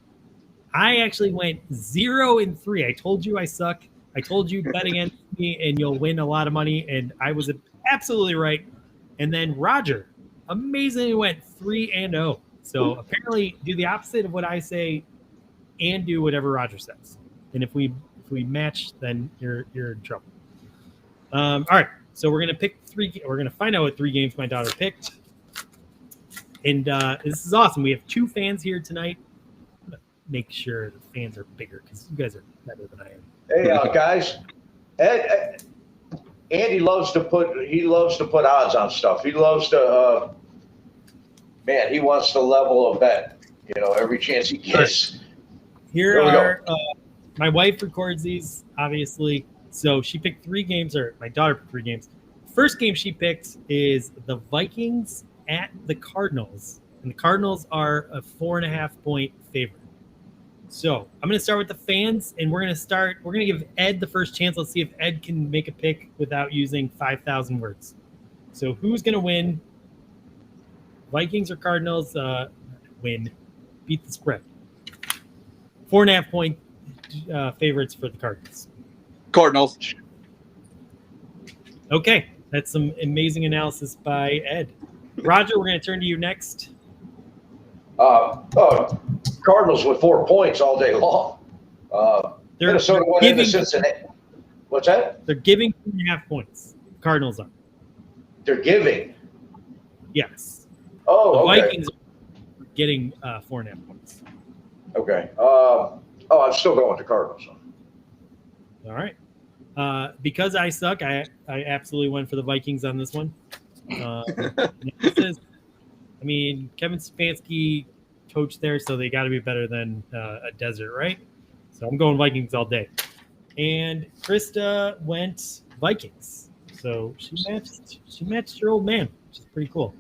I actually went 0-3. I told you I suck. I told you bet against me and you'll win a lot of money, and I was absolutely right. And then Roger amazingly went 3-0. So apparently do the opposite of what I say and do whatever Roger says. And if we match, then you're in trouble. All right. So we're gonna pick 3. We're gonna find out what 3 games my daughter picked. And this is awesome. We have 2 fans here tonight. I'm gonna make sure the fans are bigger because you guys are better than I am. Hey, guys. Andy loves to put odds on stuff. He loves to he wants to level a bet, every chance he gets. Here are my wife records these, obviously. So she picked 3 games, or my daughter picked 3 games. First game she picked is the Vikings at the Cardinals. And the Cardinals are a 4.5-point favorite. So I'm going to start with the fans, and we're going to give Ed the first chance. Let's see if Ed can make a pick without using 5,000 words. So who's going to win? Vikings or Cardinals win? Beat the spread. 4.5-point favorites for the Cardinals. Cardinals. Okay. That's some amazing analysis by Ed. Roger, we're going to turn to you next. Cardinals with 4 points all day long. Minnesota went into Cincinnati. What's that? They're giving 2.5 points. Cardinals are. They're giving. Yes. Oh, the okay. Vikings are getting 4.5 points. Okay. I'm still going to Cardinals. All right. Because I suck, I absolutely went for the Vikings on this one. Kevin Stefanski coached there, so they got to be better than a desert, right? So I'm going Vikings all day. And Krista went Vikings. So she matched your old man, which is pretty cool.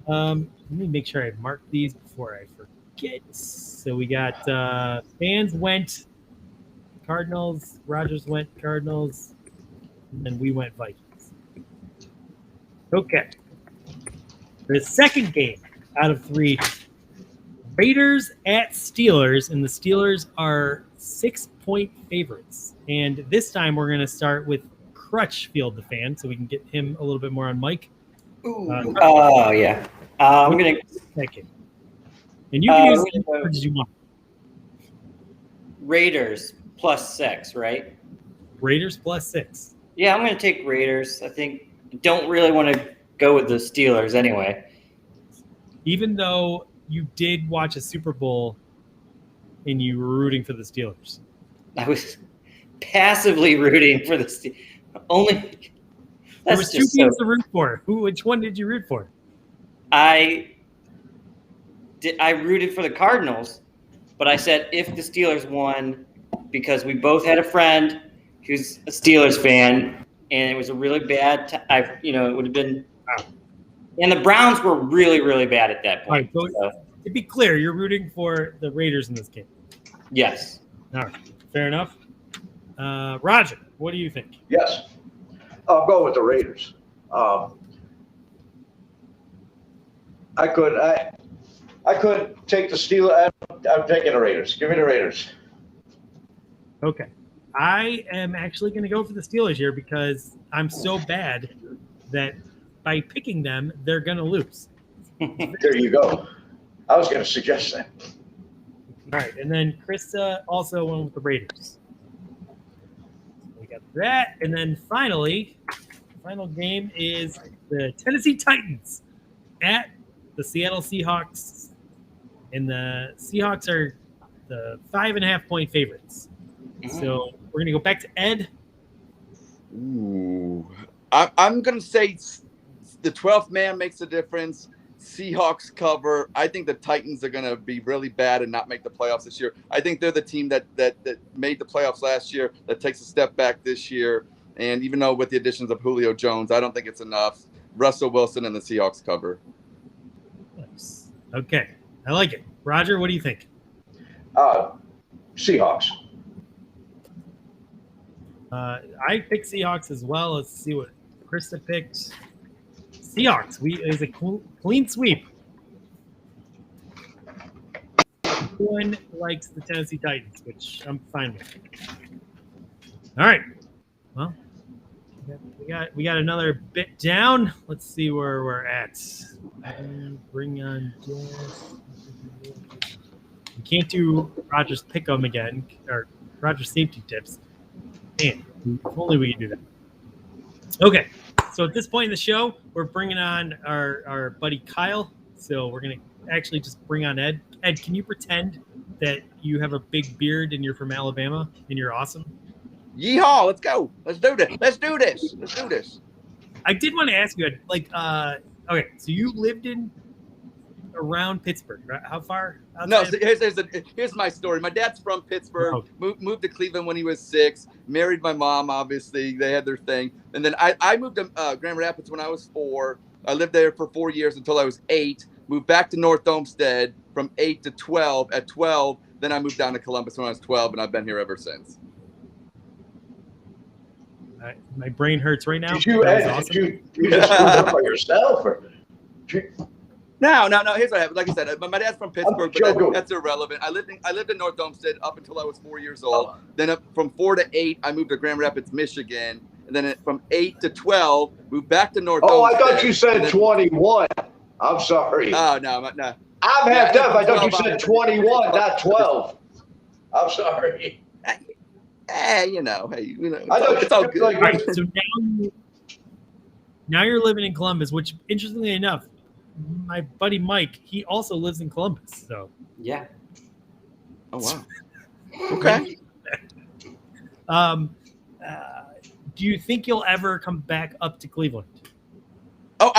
Let me make sure I mark these before I forget. So we got fans went Cardinals, Rogers went Cardinals, and then we went Vikings. Okay. The second game out of 3, Raiders at Steelers, and the Steelers are 6-point favorites. And this time we're going to start with Crutchfield, the fan, so we can get him a little bit more on mic. Yeah. I'm going to second. And you can use the words you want. Raiders +6, right? Raiders +6. Yeah, I'm going to take Raiders. I think don't really want to go with the Steelers anyway. Even though you did watch a Super Bowl and you were rooting for the Steelers. I was passively rooting for the Steelers. There was 2 teams to root for. Which one did you root for? I rooted for the Cardinals, but I said if the Steelers won, because we both had a friend who's a Steelers fan, and it was a really bad it would have been and the Browns were really, really bad at that point. All right, so to be clear, you're rooting for the Raiders in this game. Yes. All right, fair enough. Roger, what do you think? Yes. I'll go with the Raiders. I could take the Steelers. I'm taking the Raiders. Give me the Raiders. Okay. I am actually going to go for the Steelers here because I'm so bad that by picking them, they're going to lose. There you go. I was going to suggest that. All right. And then Krista also went with the Raiders. We got that. And then finally, the final game is the Tennessee Titans at the Seattle Seahawks. And the Seahawks are the 5.5-point favorites. So we're going to go back to Ed. Ooh. I'm going to say the 12th man makes a difference. Seahawks cover. I think the Titans are going to be really bad and not make the playoffs this year. I think they're the team that made the playoffs last year that takes a step back this year. And even though with the additions of Julio Jones, I don't think it's enough. Russell Wilson and the Seahawks cover. Nice. Okay. I like it. Roger, what do you think? Seahawks. I picked Seahawks as well. Let's see what Krista picked. Seahawks. It's a clean sweep. Everyone likes the Tennessee Titans, which I'm fine with. All right. Well, we got another bit down. Let's see where we're at. Bring on Jeff. We can't do Roger's pick'em again, or Roger's safety tips. Man, if only we could do that. Okay, so at this point in the show, we're bringing on our buddy Kyle. So we're going to actually just bring on Ed. Ed, can you pretend that you have a big beard and you're from Alabama and you're awesome? Yeehaw, let's go. Let's do this. Let's do this. Let's do this. I did want to ask you, okay, so you lived around Pittsburgh, right? How far? No, so here's my story. My dad's from Pittsburgh, moved to Cleveland when he was 6, married my mom, obviously. They had their thing. And then I moved to Grand Rapids when I was 4. I lived there for 4 years until I was 8, moved back to North Olmsted from 8 to 12. At 12, then I moved down to Columbus when I was 12, and I've been here ever since. My brain hurts right now. Did you just screwed up by yourself? No. Here's what happened. Like I said, my dad's from Pittsburgh, but that's irrelevant. I lived in North Olmsted up until I was 4 years old. Then from 4 to 8, I moved to Grand Rapids, Michigan, and and then from 8 to 12, moved back to North. Oh, I Olmsted, thought you said 21. I'm sorry. Oh no, no. I'm half deaf. I thought you 12 said 21, not 12. I'm sorry. Hey, you know, it's all good. All right, so now you're living in Columbus, which, interestingly enough, my buddy Mike, he also lives in Columbus. So Yeah. Oh wow. Okay. Do you think you'll ever come back up to Cleveland? Oh,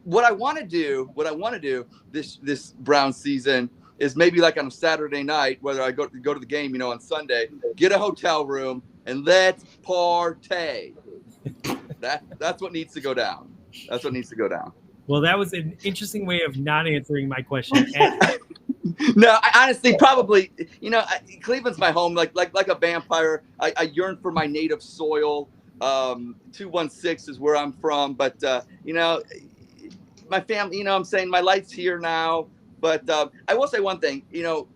what I want to do this Brown season is maybe like on a Saturday night, whether I go to the game, you know, on Sunday, get a hotel room and let's partay. That's what needs to go down. That's what needs to go down. Well, that was an interesting way of not answering my question. No, I honestly probably, you know, Cleveland's my home, like a vampire. I yearn for my native soil. 216 is where I'm from, but you know, my family, you know, I'm saying my life's here now. But I will say one thing, you know,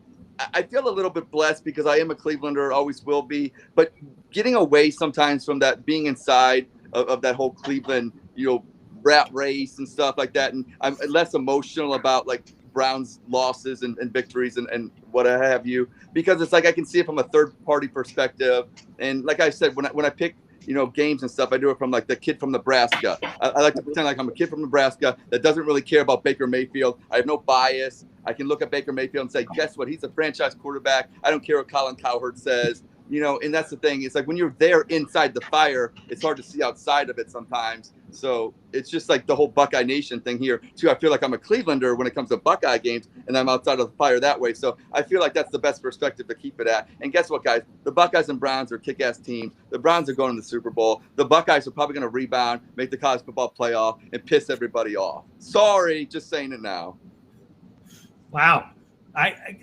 I feel a little bit blessed because I am a Clevelander, always will be. But getting away sometimes from that, being inside of that whole Cleveland, you know, rat race and stuff like that, and I'm less emotional about like Browns losses and victories and what have you, because it's like I can see it from a third party perspective. And like I said, when I pick, you know, games and stuff, I do it from like the kid from Nebraska. I like to pretend like I'm a kid from Nebraska that doesn't really care about Baker Mayfield. I have no bias. I can look at Baker Mayfield and say, guess what? He's a franchise quarterback. I don't care what Colin Cowherd says. You know, and that's the thing. It's like when you're there inside the fire, it's hard to see outside of it sometimes. So it's just like the whole Buckeye Nation thing here, too. I feel like I'm a Clevelander when it comes to Buckeye games, and I'm outside of the fire that way. So I feel like that's the best perspective to keep it at. And guess what, guys? The Buckeyes and Browns are kick-ass teams. The Browns are going to the Super Bowl. The Buckeyes are probably going to rebound, make the college football playoff, and piss everybody off. Sorry, just saying it now. Wow. I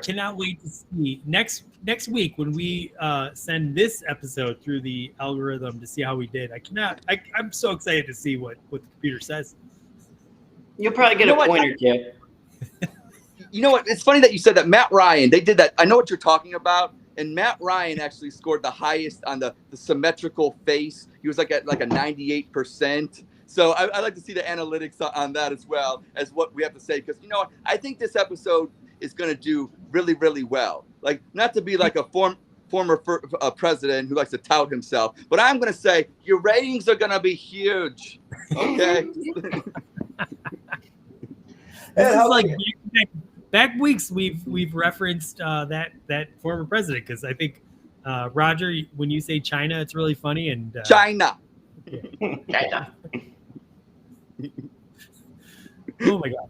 cannot wait to see next week when we send this episode through the algorithm to see how we did. I'm so excited to see what the computer says. You'll probably get a pointer, kid. You know what? It's funny that you said that. Matt Ryan, they did that. I know what you're talking about. And Matt Ryan actually scored the highest on the symmetrical face. He was like at like a 98%. So I like to see the analytics on that as well as what we have to say. Because, you know, I think this episode is going to do really, really well. Like, not to be like a former president who likes to tout himself, but I'm going to say your ratings are going to be huge. Okay? This is like back weeks we've referenced that former president, because I think, Roger, when you say China, it's really funny. And China. China. Oh my God.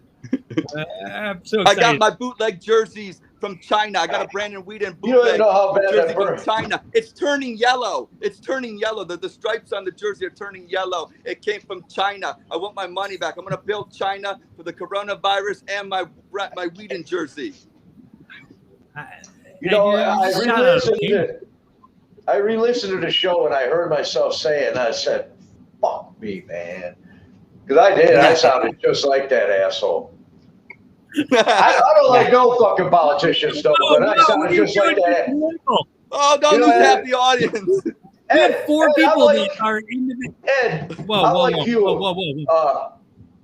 I'm so excited. I got my bootleg jerseys from China. I got a Brandon Whedon bootleg You don't know how bad jersey that from burns. China. It's turning yellow. It's turning yellow. The stripes on the jersey are turning yellow. It came from China. I want my money back. I'm going to build China for the coronavirus and my Whedon jersey. You know, I re-listened to the show and I heard myself say it, and I said, fuck me, man. Because I did. I sounded just like that asshole. I don't like no fucking politicians, though, but I sounded just like that. Oh, don't lose half the audience. You have four people that are in the... Ed, Whoa.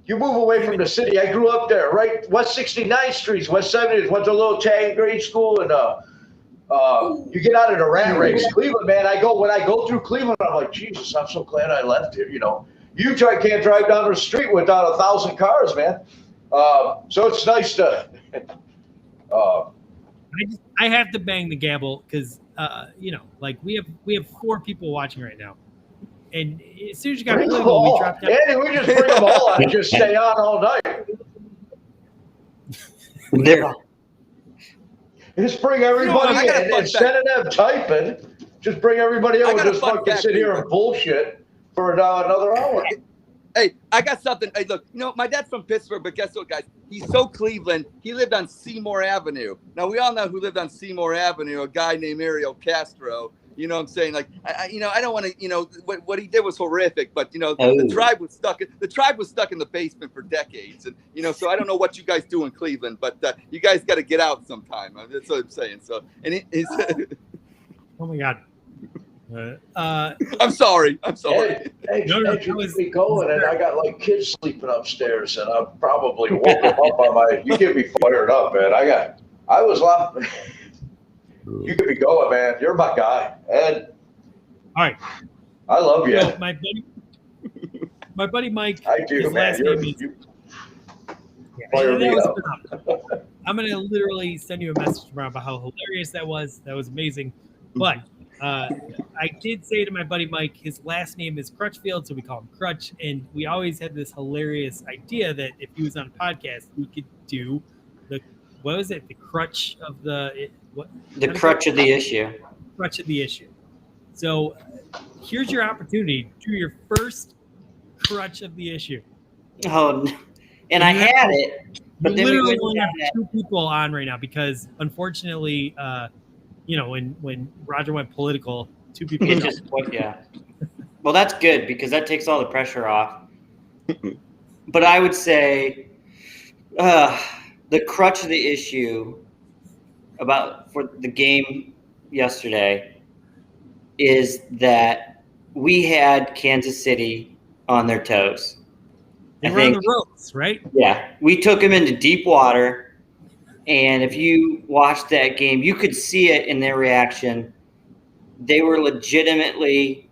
You move away from the city. I grew up there, right? West 69th Street, West 70th. Went to a little tag grade school, and you get out of the rat race. Cleveland, man. When I go through Cleveland, I'm like, Jesus, I'm so glad I left here. You know, can't drive down the street without 1,000 cars, man. So it's nice to. I have to bang the gavel because you know, like we have four people watching right now, and as soon as you got political, we dropped down. Andy, we just bring them all on and just stay on all night. Just bring everybody in. Instead of them typing, just bring everybody in and just fucking sit here and bullshit for another hour. Hey, I got something. Hey, look, you know, my dad's from Pittsburgh, but guess what, guys? He's so Cleveland. He lived on Seymour Avenue. Now, we all know who lived on Seymour Avenue, a guy named Ariel Castro. You know what I'm saying? Like, I don't want to, you know, what he did was horrific, but, you know, the tribe was stuck in the basement for decades. And, you know, so I don't know what you guys do in Cleveland, but you guys got to get out sometime. That's what I'm saying. So, and he's oh, my God. I'm sorry. Hey, No, you get me going, and I got like kids sleeping upstairs, and I'm probably woke them up on my. You get me fired up, man. I was laughing. You get me going, man. You're my guy, Ed. All right. I love you. So my buddy Mike. I do, his man. last name is. Fire me up. I'm gonna literally send you a message tomorrow about how hilarious that was. That was amazing. But I did say to my buddy Mike, his last name is Crutchfield, so we call him Crutch. And we always had this hilarious idea that if he was on a podcast, we could do the crutch of the what? The crutch of the issue. Crutch of the issue. So here's your opportunity. Do your first crutch of the issue. Oh, and I had it. You But then we literally wouldn't only have have 2 people on right now because unfortunately, when Roger went political, 2 people. It just yeah. Well, that's good because that takes all the pressure off. But I would say the crutch of the issue for the game yesterday is that we had Kansas City on their toes. They were on the ropes, right? Yeah, we took them into deep water, and if you watched that game, you could see it in their reaction. They were legitimately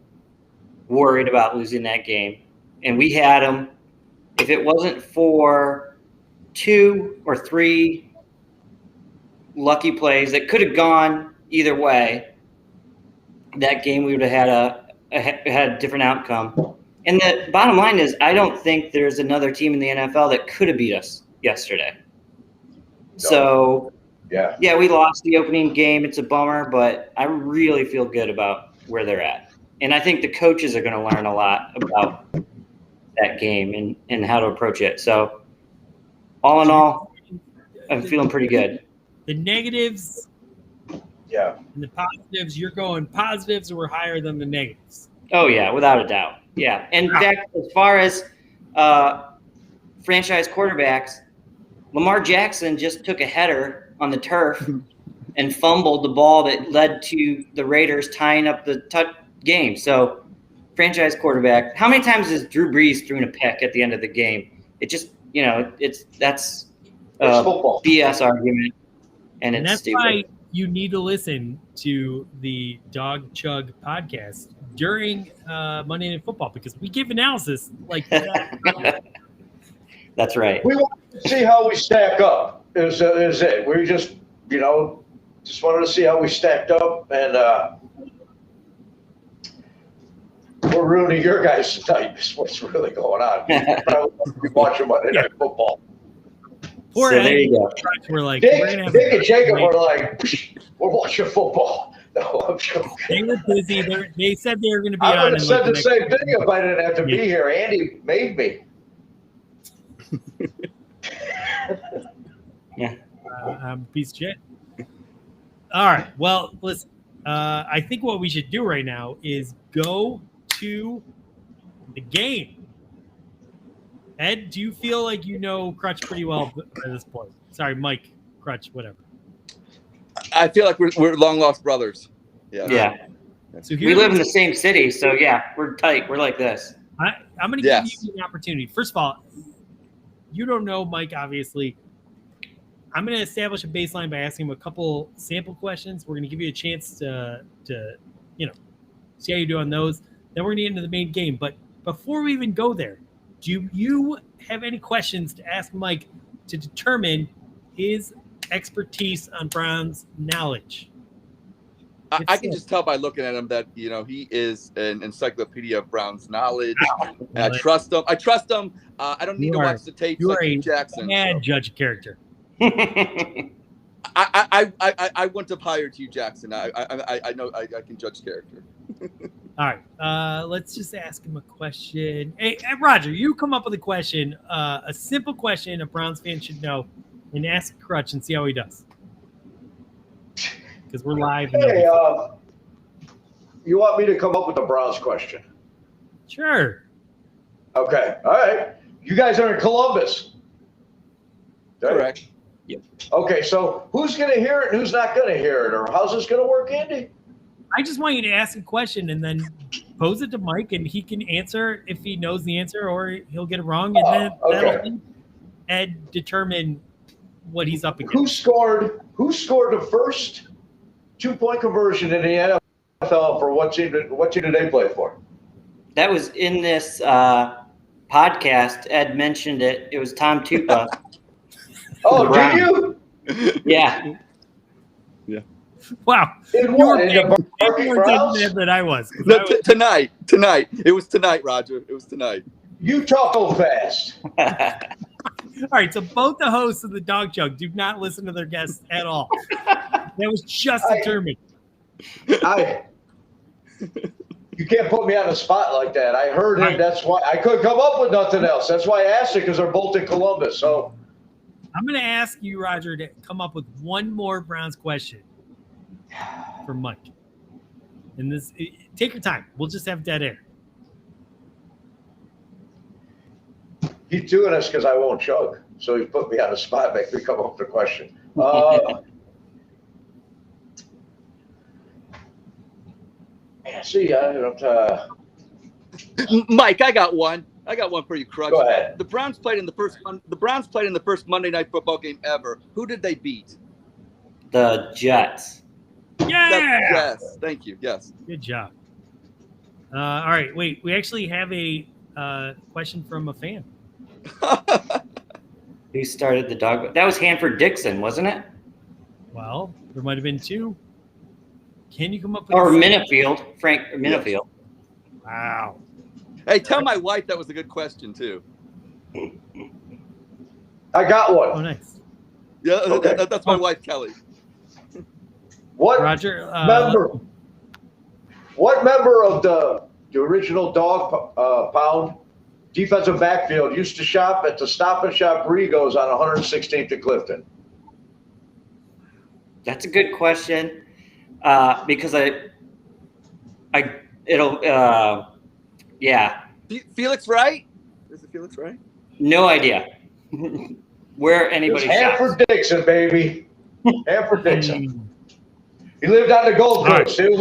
worried about losing that game, and we had them. If it wasn't for 2 or 3 lucky plays that could have gone either way, that game we would have had a different outcome. And the bottom line is, I don't think there's another team in the NFL that could have beat us yesterday. No. So, yeah, we lost the opening game. It's a bummer, but I really feel good about where they're at. And I think the coaches are going to learn a lot about that game and how to approach it. So, all in all, I'm feeling pretty good. The negatives, yeah, and the positives, you're going positives were higher than the negatives. Oh, yeah, without a doubt. Yeah. And in fact, as far as franchise quarterbacks, Lamar Jackson just took a header on the turf and fumbled the ball that led to the Raiders tying up the game. So, franchise quarterback. How many times has Drew Brees thrown a pick at the end of the game? It just, that's a BS argument, and it's that's stupid. why you need to listen to the Dog Chug podcast during Monday Night Football because we give analysis like that. That's right. We want to see how we stack up. Is it? We just wanted to see how we stacked up, and we're ruining your guys' night. Is what's really going on. We're watching Monday Night Football. Poor so there you go. We're like, Dick and Jacob were like, we're watching football. No, I'm joking. They were busy. They said they were going to be I on. would have said the same thing if I didn't have to be here. Andy made me. Yeah. I'm a piece of shit. All right. Well, listen. I think what we should do right now is go to the game. Ed, do you feel like you know Crutch pretty well by this point? Sorry, Mike, Crutch, whatever. I feel like we're long lost brothers. Yeah. So we live in the same city, so yeah, we're tight. We're like this. I'm going to give you an opportunity. First of all, you don't know Mike, obviously. I'm going to establish a baseline by asking him a couple sample questions. We're going to give you a chance to see how you do on those. Then we're going to get into the main game. But before we even go there, do you have any questions to ask Mike to determine his expertise on Browns knowledge? I can just tell by looking at him that he is an encyclopedia of Browns knowledge. And I trust him. I don't need to watch the tapes you like are Hugh Jackson. Bad judge of character. I wouldn't have hired Hugh Jackson. I know I can judge character. All right, let's just ask him a question. Hey, Roger, you come up with a question, a simple question a Browns fan should know, and ask Crutch and see how he does. Because we're live. Hey, you want me to come up with a Browns question? Sure. Okay. All right. You guys are in Columbus. Correct. Yep. Okay, so who's going to hear it and who's not going to hear it, or how's this going to work, Andy? I just want you to ask a question and then pose it to Mike, and he can answer if he knows the answer, or he'll get it wrong, and then that'll help Ed determine what he's up against. Who scored the first 2-point conversion in the NFL for what team did they play for? That was in this podcast. Ed mentioned it. It was Tom Tupa. Oh, did you? Yeah. Yeah. Wow. In what? In the Barking more Browns? dead than I was. No, tonight. It was tonight, Roger. It was tonight. You talk so fast. All right, so both the hosts of the Dog Jug do not listen to their guests at all. That was just determined. You can't put me on the spot like that. I heard him. That's why I couldn't come up with nothing else. That's why I asked it, because they're both in Columbus. So I'm going to ask you, Roger, to come up with one more Browns question for Mike. And take your time. We'll just have dead air. he's doing this because I won't chug. So he put me on the spot, make me come up with a question. Mike, I got one. I got one for you, Crutch. Go ahead. The Browns played in the first Monday Night Football game ever. Who did they beat? The Jets. Yeah. Yes. Thank you. Yes. Good job. All right. Wait. We actually have a question from a fan. Who started the dog? That was Hanford Dixon, wasn't it? Well, there might have been two. Can you come up with? Or Minifield, Frank Minifield. Yes. Wow. Hey, tell my wife that was a good question too. I got one. Oh, nice. Yeah, Okay. that's my wife, Kelly. What Roger, What member of the original Dog Pound defensive backfield used to shop at the Stop and Shop Regos on 116th and Clifton? That's a good question, because yeah. Felix Wright? Is it Felix Wright? No idea where anybody shops. Hanford Dixon, baby. Hanford Dixon. He lived on the Gold Coast. He was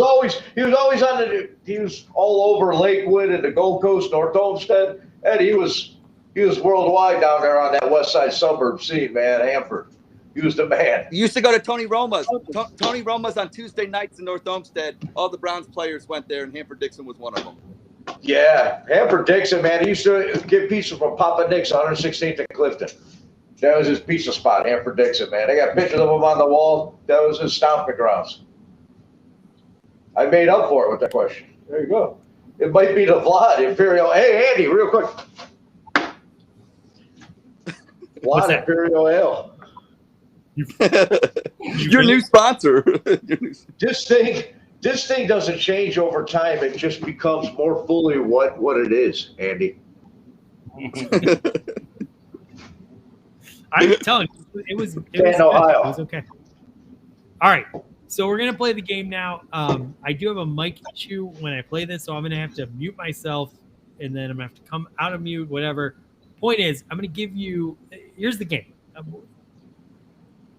all over Lakewood and the Gold Coast, North Olmsted, and he was worldwide down there on that west side suburb scene, man. Hanford. He was the man. You used to go to Tony Roma's. Tony Roma's on Tuesday nights in North Olmsted. All the Browns players went there, and Hanford Dixon was one of them. Yeah, Hanford Dixon, man. He used to get pizza from Papa Nick's 116th and Clifton. That was his pizza spot, Hanford Dixon, man. They got pictures of him on the wall. That was his stomping grounds. I made up for it with that question. There you go. It might be the Vlad Imperial. Hey, Andy, real quick. Vlad Imperial Ale. Your new sponsor. This thing doesn't change over time. It just becomes more fully what it is, Andy. I'm telling you, it was Ohio. It was okay. All right. So we're gonna play the game now. I do have a mic issue when I play this, so I'm gonna have to mute myself, and then I'm gonna have to come out of mute. Whatever. Point is, I'm gonna give you. Here's the game.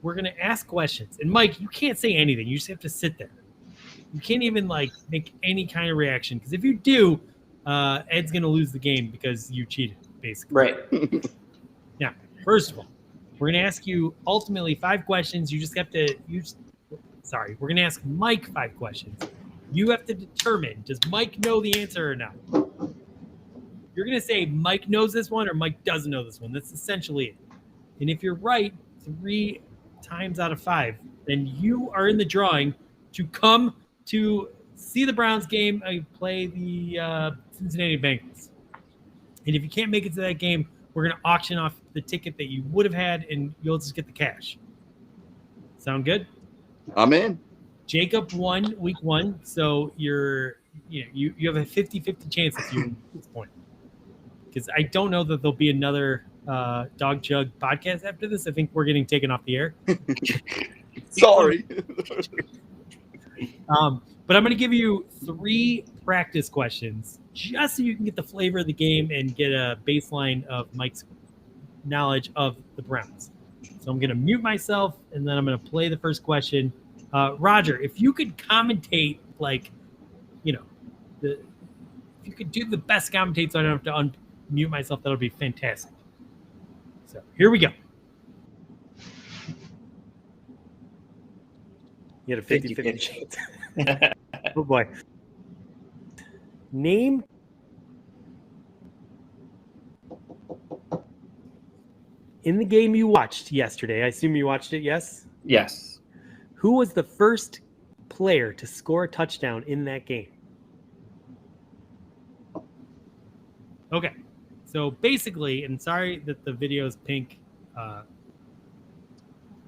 We're gonna ask questions, and Mike, you can't say anything. You just have to sit there. You can't even make any kind of reaction, because if you do, Ed's gonna lose the game because you cheated, basically. Right. Now, first of all, we're gonna ask you ultimately 5 questions. You just have to we're going to ask Mike 5 questions. You have to determine, does Mike know the answer or not? You're going to say Mike knows this one or Mike doesn't know this one. That's essentially it. And if you're right 3 times out of 5, then you are in the drawing to come to see the Browns game and play the Cincinnati Bengals. And if you can't make it to that game, we're going to auction off the ticket that you would have had, and you'll just get the cash. Sound good? I'm in. Jacob won week 1, so you have a 50-50 chance if you win at this point. Because I don't know that there'll be another Dog Jug podcast after this. I think we're getting taken off the air. Sorry. But I'm going to give you 3 practice questions just so you can get the flavor of the game and get a baseline of Mike's knowledge of the Browns. So I'm going to mute myself, and then I'm going to play the first question. Roger, if you could commentate like, if you could do the best commentate so I don't have to unmute myself, that'll be fantastic. So here we go. You had a 50-50 chance. Oh boy. Name in the game you watched yesterday. I assume you watched it, yes? Yes. Who was the first player to score a touchdown in that game? Okay. So basically, and sorry that the video is pink. I'm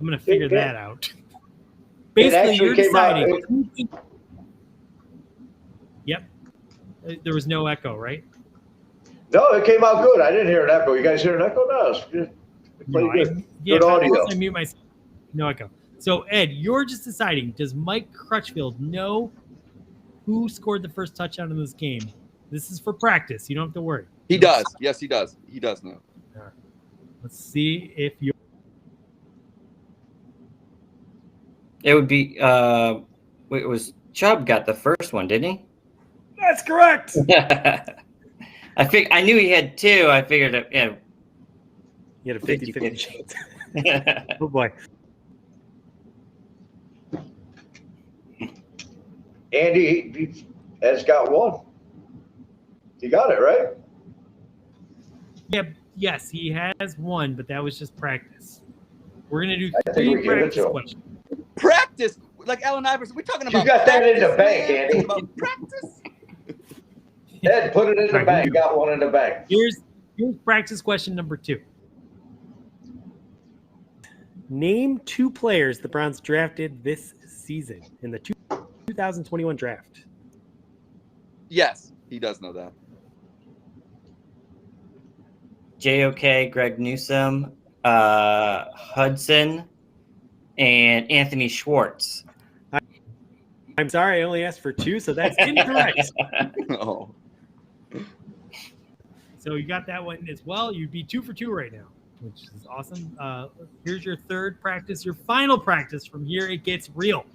going to figure that out. Basically, you're deciding. Yep. There was no echo, right? No, it came out good. I didn't hear an echo. You guys hear an echo? No, it's good. Good audio. I mute myself. No echo. So, Ed, you're just deciding, does Mike Crutchfield know who scored the first touchdown in this game? This is for practice. You don't have to worry. He does. Yes, he does. He does know. All right. Let's see if you. It would be. It was Chubb got the first one, didn't he? That's correct. I knew he had two. I figured it. Yeah. You had a 50-50 chance. Oh boy. Andy he has got one. You got it, right? Yep. Yes, he has one, but that was just practice. We're gonna do 3 practice questions. Practice, like Allen Iverson. We're talking about. You got that in the bank, Andy. About practice. Ed, put it in the bank. Got one in the bank. Here's practice question number 2. Name 2 players the Browns drafted this season in the 2021 draft. Yes, he does know that. JOK, Greg Newsome, Hudson, and Anthony Schwartz. I'm sorry, I only asked for 2, so that's incorrect. Oh. So you got that one as well. You'd be 2 for 2 right now, which is awesome. Here's your third practice, your final practice. From here, it gets real.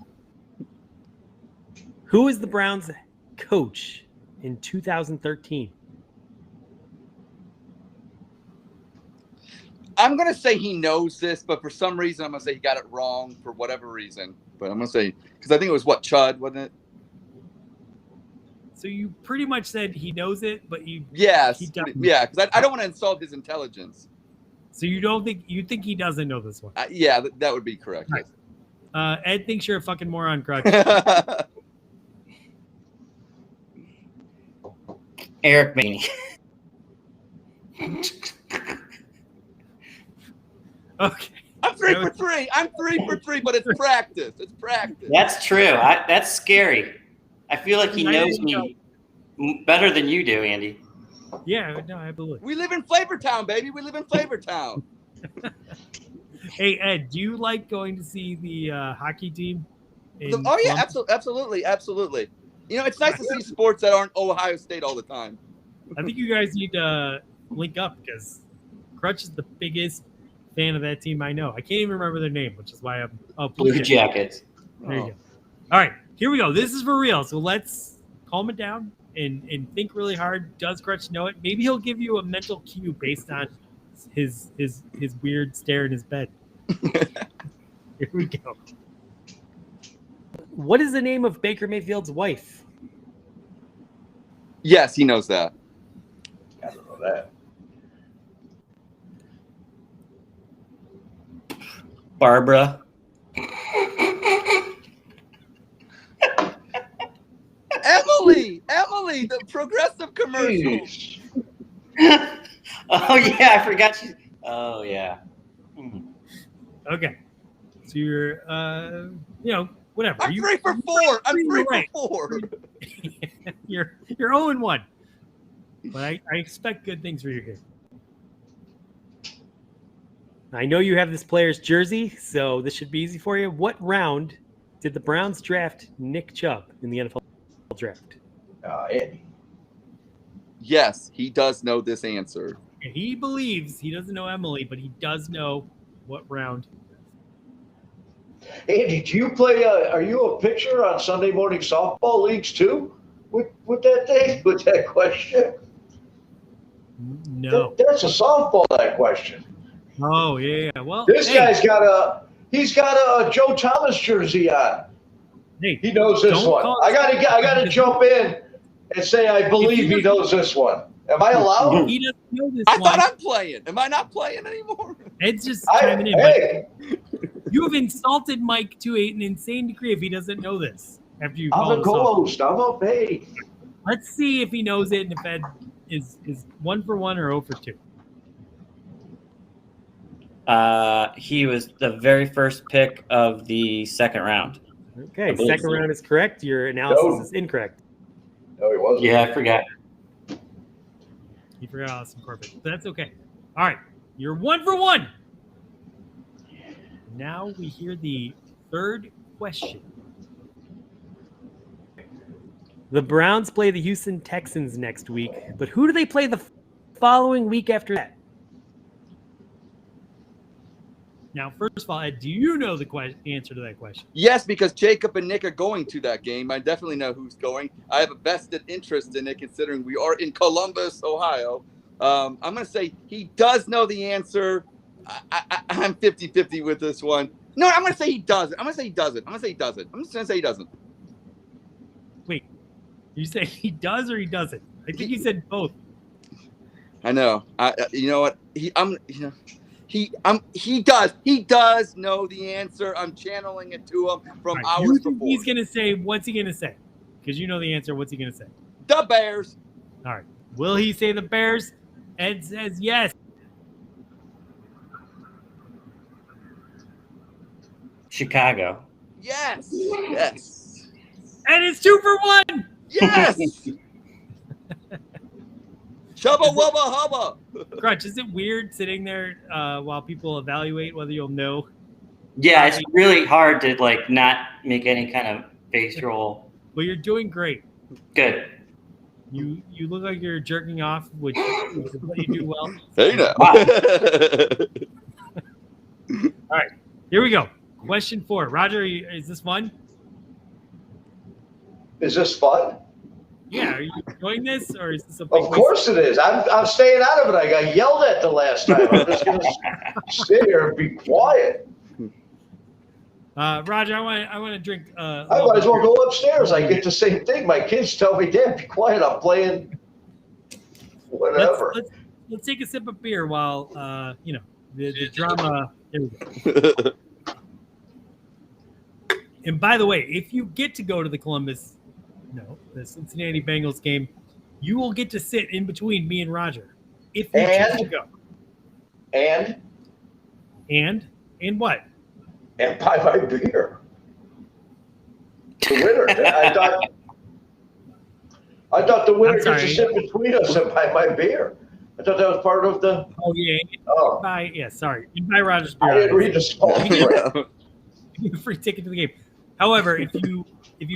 Who is the Browns coach in 2013? I'm going to say he knows this, but for some reason, I'm going to say he got it wrong for whatever reason. But I'm going to say, because I think it was Chud, wasn't it? So you pretty much said he knows it, but Yes. he doesn't. Yeah, because I don't want to insult his intelligence. So you think he doesn't know this one? Yeah, that would be correct. Right. Ed thinks you're a fucking moron, Crutch. Eric Maney. Okay. I'm 3 for 3. I'm 3 for 3, but it's practice. It's practice. That's true. That's scary. I feel like he knows me better than you do, Andy. Yeah, no, I believe. We live in Flavortown, baby. We live in Flavortown. Hey, Ed, do you like going to see the hockey team? Oh, yeah, absolutely. It's nice to see sports that aren't Ohio State all the time. I think you guys need to link up because Crutch is the biggest fan of that team I know. I can't even remember their name, which is why I'm Blue Jackets. There you go. All right, here we go. This is for real. So let's calm it down and think really hard. Does Crutch know it? Maybe he'll give you a mental cue based on his weird stare in his bed. Here we go. What is the name of Baker Mayfield's wife? Yes, he knows that. I don't know that. Barbara. Emily, the Progressive commercial. Oh yeah, I forgot you. Oh yeah. Okay. So you're, whatever. I'm 3 for 4. I'm 3 for 4. You're 0-1. But I expect good things for you here. I know you have this player's jersey, so this should be easy for you. What round did the Browns draft Nick Chubb in the NFL draft? Andy. Yes, he does know this answer. He believes he doesn't know Emily, but he does know what round. Andy, do you play? Are you a pitcher on Sunday morning softball leagues too? With that thing, with that question? No. That's a softball. That question. Oh yeah. Well, This hey, guy's got a Joe Thomas jersey on. hey, He knows this don't one. call I gotta jump in and say I believe he knows this one. Am I allowed? He doesn't know this I one. thought I'm playing. Am I not playing anymore? Ed's just chiming in. Hey, But you have insulted Mike to an insane degree if he doesn't know this. After you I'm call the us off. co-host. I'm up. Hey, Let's see if he knows it and if Ed is 1 for 1 or 0 for 2. He was the very first pick of the second round. Okay, believe second so. round is correct. Your analysis No. is incorrect. no, he wasn't. Yeah, I forgot. He forgot Austin Corbett. But that's okay. All right. You're 1 for 1. Now we hear the third question. The Browns play the Houston Texans next week, but who do they play the following week after that? Now, first of all, Ed, do you know the answer to that question? Yes, because Jacob and Nick are going to that game. I definitely know who's going. I have a vested interest in it, considering we are in Columbus, Ohio. I'm going to say he does know the answer. I'm 50-50 with this one. No, I'm going to say he doesn't. I'm going to say he doesn't. I'm just going to say he doesn't. Wait, you say he does or he doesn't? I think you said both. I know. You know what? He does. He does know the answer. I'm channeling it to him from Right, hours you think before. he's going to say, what's he going to say? Because you know the answer. What's he going to say? The Bears. All right. Will he say the Bears? Ed says yes. Chicago. Yes. Yes. And it's 2 for 1. Yes. Chubba wubba hubba. Crutch, is it weird sitting there while people evaluate whether you'll know? Yeah, it's really hard to like not make any kind of face roll. Well, you're doing great. Good. You look like you're jerking off, which is what you do well. Hey now. All right, here we go. Question 4. Roger, is this fun? Is this fun? Yeah, are you enjoying this, or is this a big Of course it is. I'm staying out of it. I got yelled at the last time. I'm just gonna sit here and be quiet. Roger, I want to drink. I might as well go upstairs. I get the same thing. My kids tell me, "Dad, be quiet. I'm playing whatever." Let's take a sip of beer while the drama. There we go. And by the way, if you get to go to the Cincinnati Bengals game, you will get to sit in between me and Roger. If you choose to go. And what? And buy my beer. The winner. I thought the winner gets to sit between us and buy my beer. I thought that was part of the. Oh yeah. Oh. Sorry. You buy Roger's beer. I didn't read the small print. You get a free ticket to the game. However, if you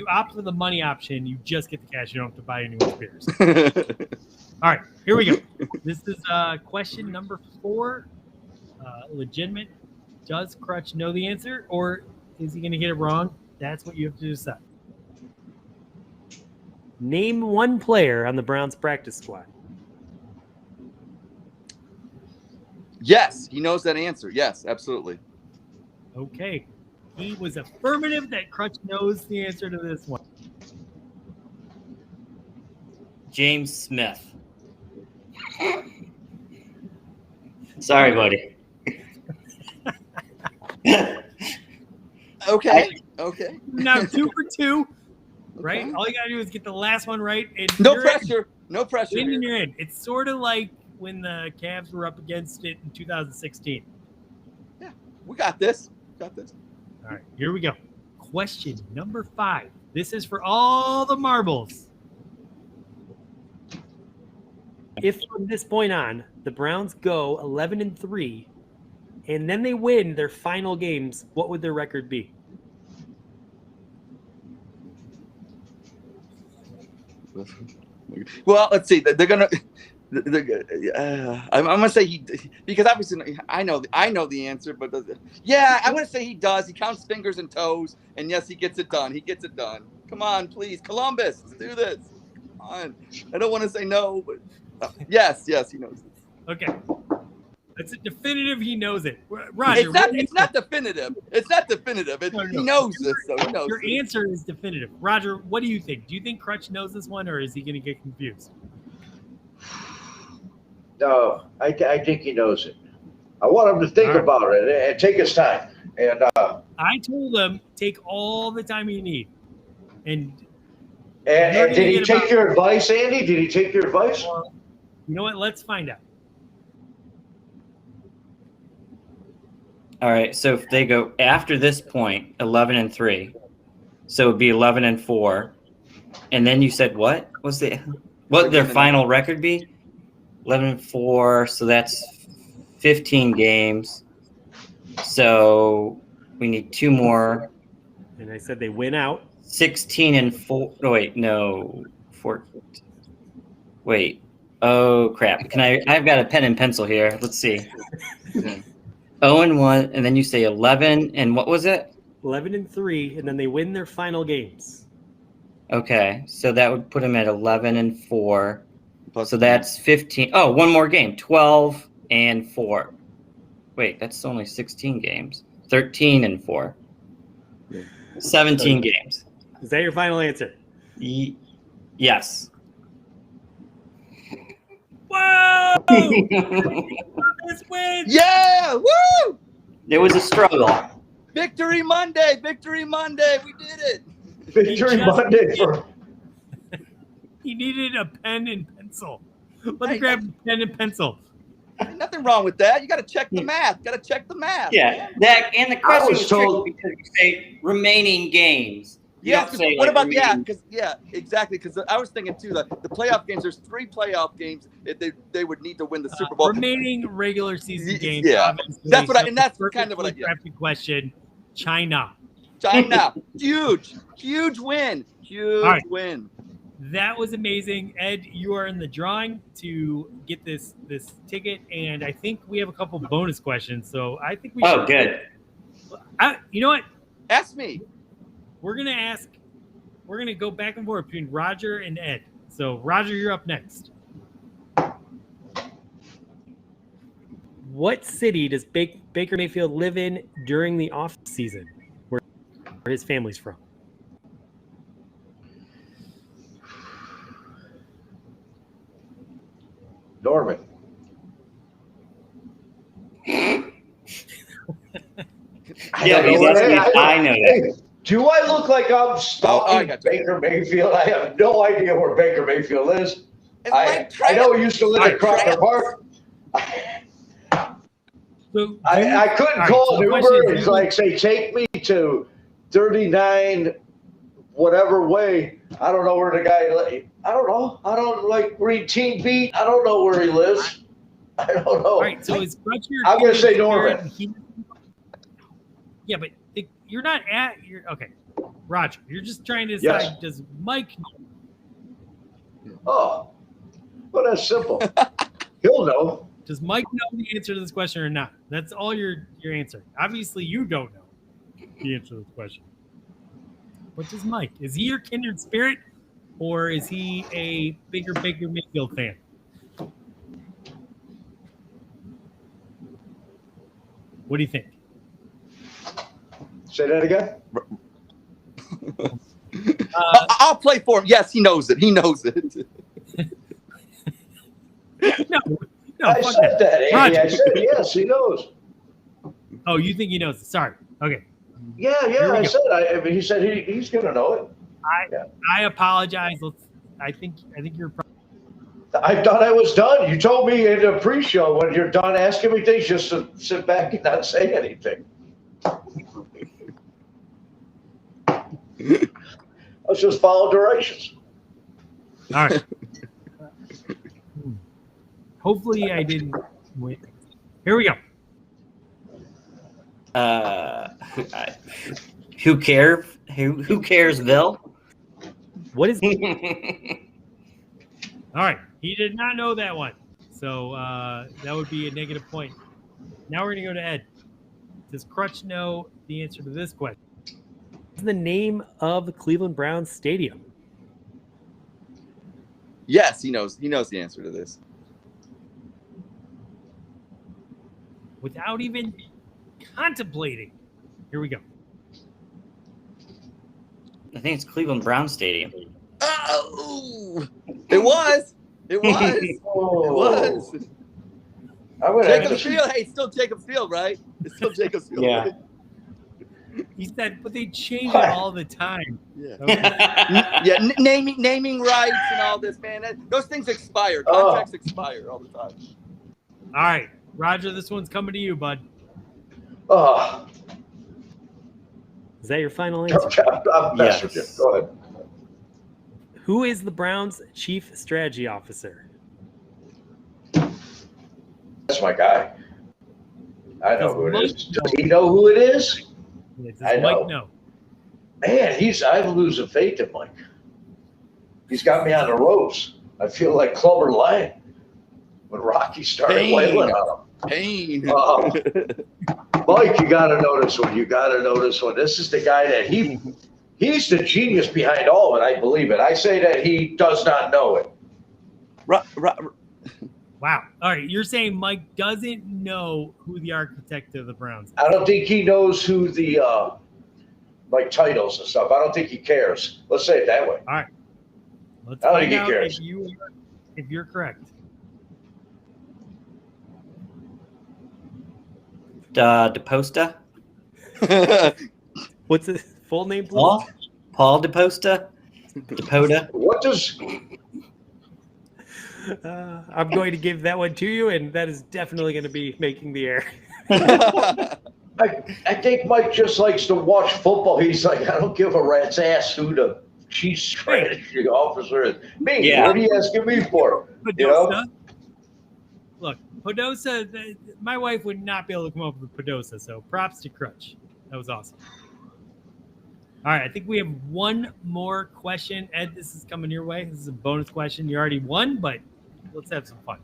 opt for the money option, you just get the cash. You don't have to buy anyone's beers. All right, here we go. This is question number 4. Legitimate. Does Crutch know the answer, or is he going to get it wrong? That's what you have to decide. Name one player on the Browns practice squad. Yes, he knows that answer. Yes, absolutely. Okay. He was affirmative that Crutch knows the answer to this one. James Smith. Sorry, buddy. Okay. Now 2 for 2, right? All you got to do is get the last one right. And No pressure. No pressure. In your end. It's sort of like when the Cavs were up against it in 2016. Yeah, we got this. All right, here we go. Question number 5. This is for all the marbles. If from this point on the Browns go 11-3, and then they win their final games, what would their record be? Well, let's see. They're gonna I'm gonna say he, because obviously I know the answer, but yeah, I'm gonna say he does. He counts fingers and toes, and yes, he gets it done. He gets it done. Come on, please, Columbus, let's do this. Come on. I don't want to say no, but yes, he knows it. Okay. It's a definitive. He knows it. Roger, It's not definitive. It's not definitive. He knows this, so he knows. Your answer is definitive. Roger, what do you think? Do you think Crutch knows this one, or is he going to get confused? No, I think he knows it. I want him to think about it and take his time. And I told him take all the time you need. And did he take your advice, Andy? Did he take your advice? Well, you know what? Let's find out. All right. So if they go after this point, 11-3, so it'd be 11-4, and then you said what was their final record be? 11-4. So that's 15 games. So we need 2 more. And I said they win out. 16-4. Oh, wait, no. 4. Wait. Oh crap! I've got a pen and pencil here. Let's see. 0-1, and then you say 11, and what was it? 11-3, and then they win their final games. Okay, so that would put them at 11-4. So that's 15. Oh, one more game. 12-4. Wait, that's only 16 games. 13-4. 17 games. Is that your final answer? Yes. Whoa! This win! Yeah! Woo! It was a struggle. Victory Monday! Victory Monday! We did it! Victory Monday for. He needed a pen and pencil. Let me grab a pen and pencil. Nothing wrong with that. You got to check the math. Got to check the math. Yeah, that and the question was told because you say remaining games. Yeah, what about because exactly, because I was thinking too that the playoff games, there's 3 playoff games that they would need to win the Super Bowl. Remaining regular season games. Yeah, that's what and that's kind of what I drafted question. China, huge win, win. That was amazing, Ed. You are in the drawing to get this ticket, and I think we have a couple bonus questions. So I think we. Oh, good. You know what? Ask me. We're gonna go back and forth between Roger and Ed. So Roger, you're up next. What city does Baker Mayfield live in during the off season, where his family's from? Norman. Yeah, I know that. Do I look like I'm stalking Baker Mayfield? I have no idea where Baker Mayfield is. I know he used to live in Crocker Park. So I couldn't call an Uber. It's like, say, take me to 39 whatever way. I don't know where the guy lives. I don't know. I don't read Teen Beat. I don't know where he lives. I don't know. All right, so is Crutch your I'm going to say Norman. Yeah, but you're not at your okay, Roger. You're just trying to decide. Yes. Does Mike know? Oh, well, that's simple. He'll know. Does Mike know the answer to this question or not? That's all your answer. Obviously, you don't know the answer to this question. What does Mike? Is he your kindred spirit, or is he a bigger Baker Mayfield fan? What do you think? Say that again. I'll play for him. Yes, he knows it. He knows it. No, I said that, Andy. Roger. I said yes, he knows. Oh, you think he knows it? Sorry. Okay. Yeah. I said. I mean, he said he's going to know it. I apologize. I think you're. I thought I was done. You told me in the pre-show when you're done asking me things, just to sit back and not say anything. Let's just follow directions. All right. Hopefully, I didn't win. Here we go. Who cares? Who cares, Bill? What is? All right. He did not know that one. So that would be a negative point. Now we're going to go to Ed. Does Crutch know the answer to this question? What's the name of the Cleveland Browns stadium? Yes, he knows. He knows the answer to this. Without even contemplating. Here we go. I think it's Cleveland Brown Stadium. Oh, it was. It was. It was. Jacobs Field. Hey, it's still Jacobs Field, right? It's still Jacobs Field. Yeah. Right? He said, but they change it all the time. Yeah. Okay. Yeah. Naming rights and all this, man. Those things expire. Contracts expire all the time. All right, Roger, this one's coming to you, bud. Is that your final answer? I'm messing with you. Go ahead. Who is the Browns' chief strategy officer? That's my guy. I know who it is. Does Does he know who it is? Does I know. Mike know? Man, I'm losing faith in Mike. He's got me on the ropes. I feel like Clover Lang when Rocky started wailing on him. Pain. Mike, you got to know this one. You got to know this one. This is the guy that he's the genius behind all of it. I believe it. I say that he does not know it. Wow. All right, you're saying Mike doesn't know who the architect of the Browns is. I don't think he knows who the like titles and stuff. I don't think he cares. Let's say it that way. All right. Let's I don't find think he out cares. if you're correct. DePosta? What's his full name, please? Paul DePosta? DePota? What does I'm going to give that one to you, and that is definitely going to be making the air. I think Mike just likes to watch football. He's like, I don't give a rat's ass who the chief strategy officer is. Me, Yeah. what are you asking me for? Podosa. You know? Look, Podosa, my wife would not be able to come up with Podosa, so props to Crutch. That was awesome. All right, I think we have one more question. Ed, this is coming your way. This is a bonus question. You already won, but let's have some fun.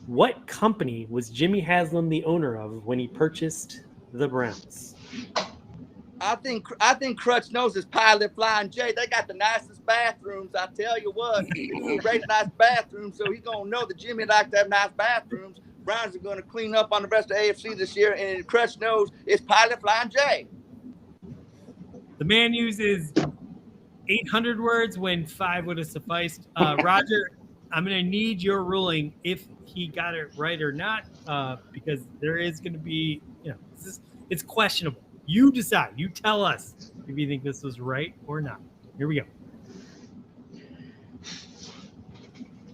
What company was Jimmy Haslam the owner of when he purchased the Browns? I think Crutch knows his Pilot Flying J. They got the nicest bathrooms. I tell you what, great nice bathrooms. So he's gonna know that Jimmy likes to have nice bathrooms. Browns are going to clean up on the rest of AFC this year, and Crutch knows it's Pilot Flying J. The man uses 800 words when 5 would have sufficed. Roger, I'm going to need your ruling if he got it right or not, because there is going to be, it's questionable. You decide. You tell us if you think this was right or not. Here we go.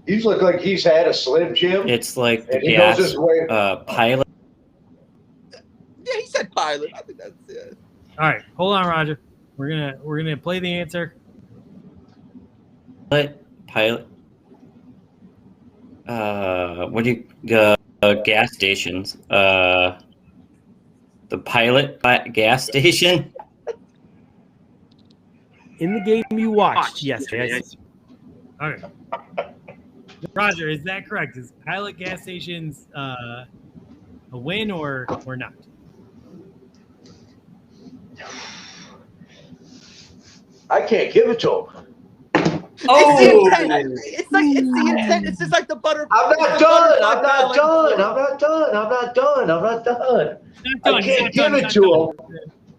He's looked like he's had a Slim Jim. It's like the and he knows his way. pilot. Yeah, he said Pilot. I think that's it. All right, hold on, Roger. We're gonna play the answer. Pilot. What do you gas stations? The Pilot gas station. In the game you watched yesterday. All right. Roger, is that correct? Is Pilot gas stations a win or not? I can't give it to him. Oh, it's the intent. It's just like the butter. I'm not done. I can't give it to him.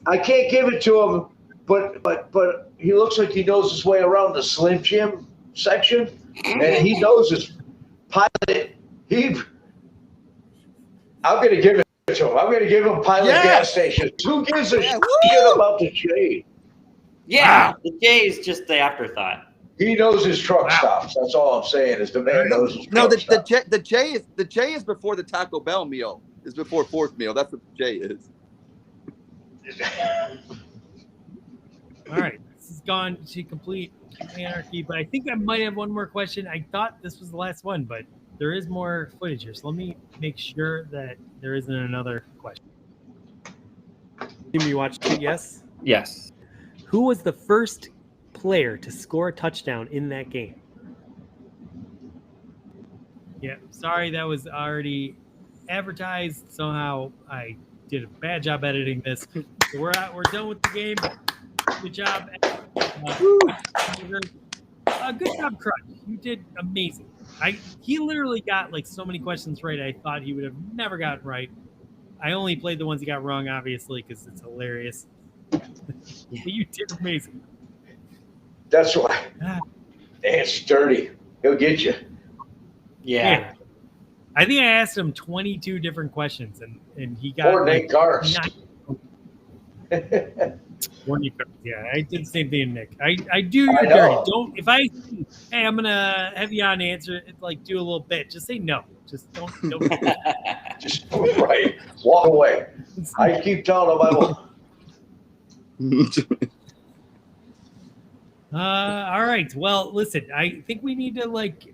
I can't give it to him. But he looks like he knows his way around the Slim Jim section, and he knows his Pilot. I'm going to give it to him. I'm going to give him Pilot gas stations. Who gives a shit about the J? Yeah, the J is just the afterthought. He knows his truck stops. That's all I'm saying. Is the man knows his truck stops. The J is before the Taco Bell meal. Is before fourth meal. That's what the J is. All right, this has gone to complete anarchy, but I think I might have one more question. I thought this was the last one, but there is more footage here, so let me make sure that there isn't another question. You watched it, yes? Yes. Who was the first player to score a touchdown in that game? Yeah, sorry that was already advertised. Somehow I did a bad job editing this. So we're out. We're done with the game. Good job. Good job, Crutch. You did amazing. He literally got like so many questions right. I thought he would have never gotten right. I only played the ones he got wrong, obviously, because it's hilarious. But you did amazing. That's why. It's dirty. He'll get you. Yeah. I think I asked him 22 different questions, and he got Or Nate Garst. Yeah, I did the same thing to Nick. I do your dirty. Don't if I hey, I'm gonna have you on answer like do a little bit. Just say no. Just don't. Just right. Walk away. I keep telling him I will. All right. Well, listen. I think we need to like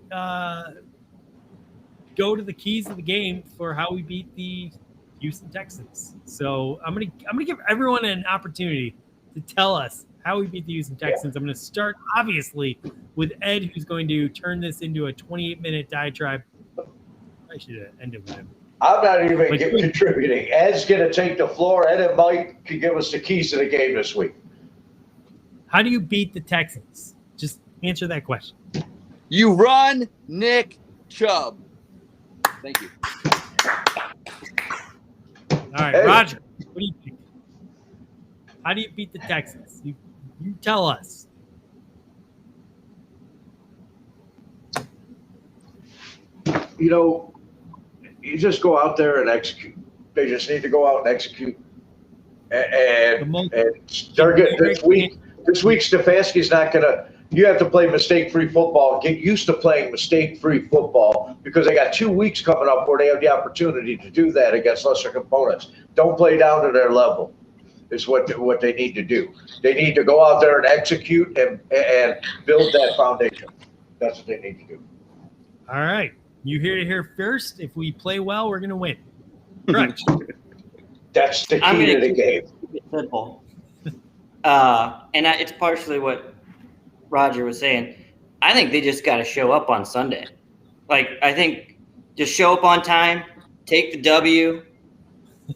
go to the keys of the game for how we beat the Houston Texans. So I'm gonna give everyone an opportunity to tell us how we beat the Houston Texans. I'm gonna start obviously with Ed, who's going to turn this into a 28-minute diatribe. I should have ended with him. I'm not even contributing. Ed's gonna take the floor. Ed and Mike can give us the keys to the game this week. How do you beat the Texans? Just answer that question. You run Nick Chubb. Thank you. All right, hey. Roger, what do you think? How do you beat the Texans? You tell us. You know, you just go out there and execute. They just need to go out and execute. And they're getting this week. This week, Stefanski's not gonna. You have to play mistake-free football. Get used to playing mistake-free football because they got 2 weeks coming up where they have the opportunity to do that against lesser components. Don't play down to their level. Is what they need to do. They need to go out there and execute and build that foundation. That's what they need to do. All right, you hear it here first. If we play well, we're gonna win. Correct. That's the key to the game. Simple. It's partially what Roger was saying. I think they just got to show up on Sunday. Like, I think just show up on time, take the W.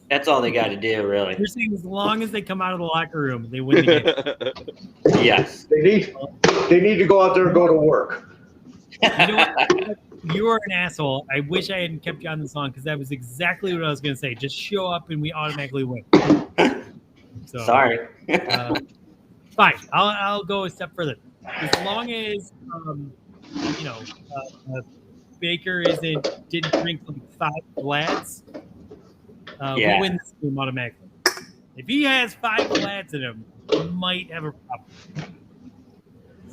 That's all they got to do, really. You're saying as long as they come out of the locker room, they win the game. Yes. They need to go out there and go to work. You know what? You are an asshole. I wish I hadn't kept you on the song because that was exactly what I was going to say. Just show up and we automatically win. So, sorry. Fine. I'll go a step further. As long as Baker didn't drink like 5 lads, we win this game automatically. If he has 5 lads in him, we might have a problem.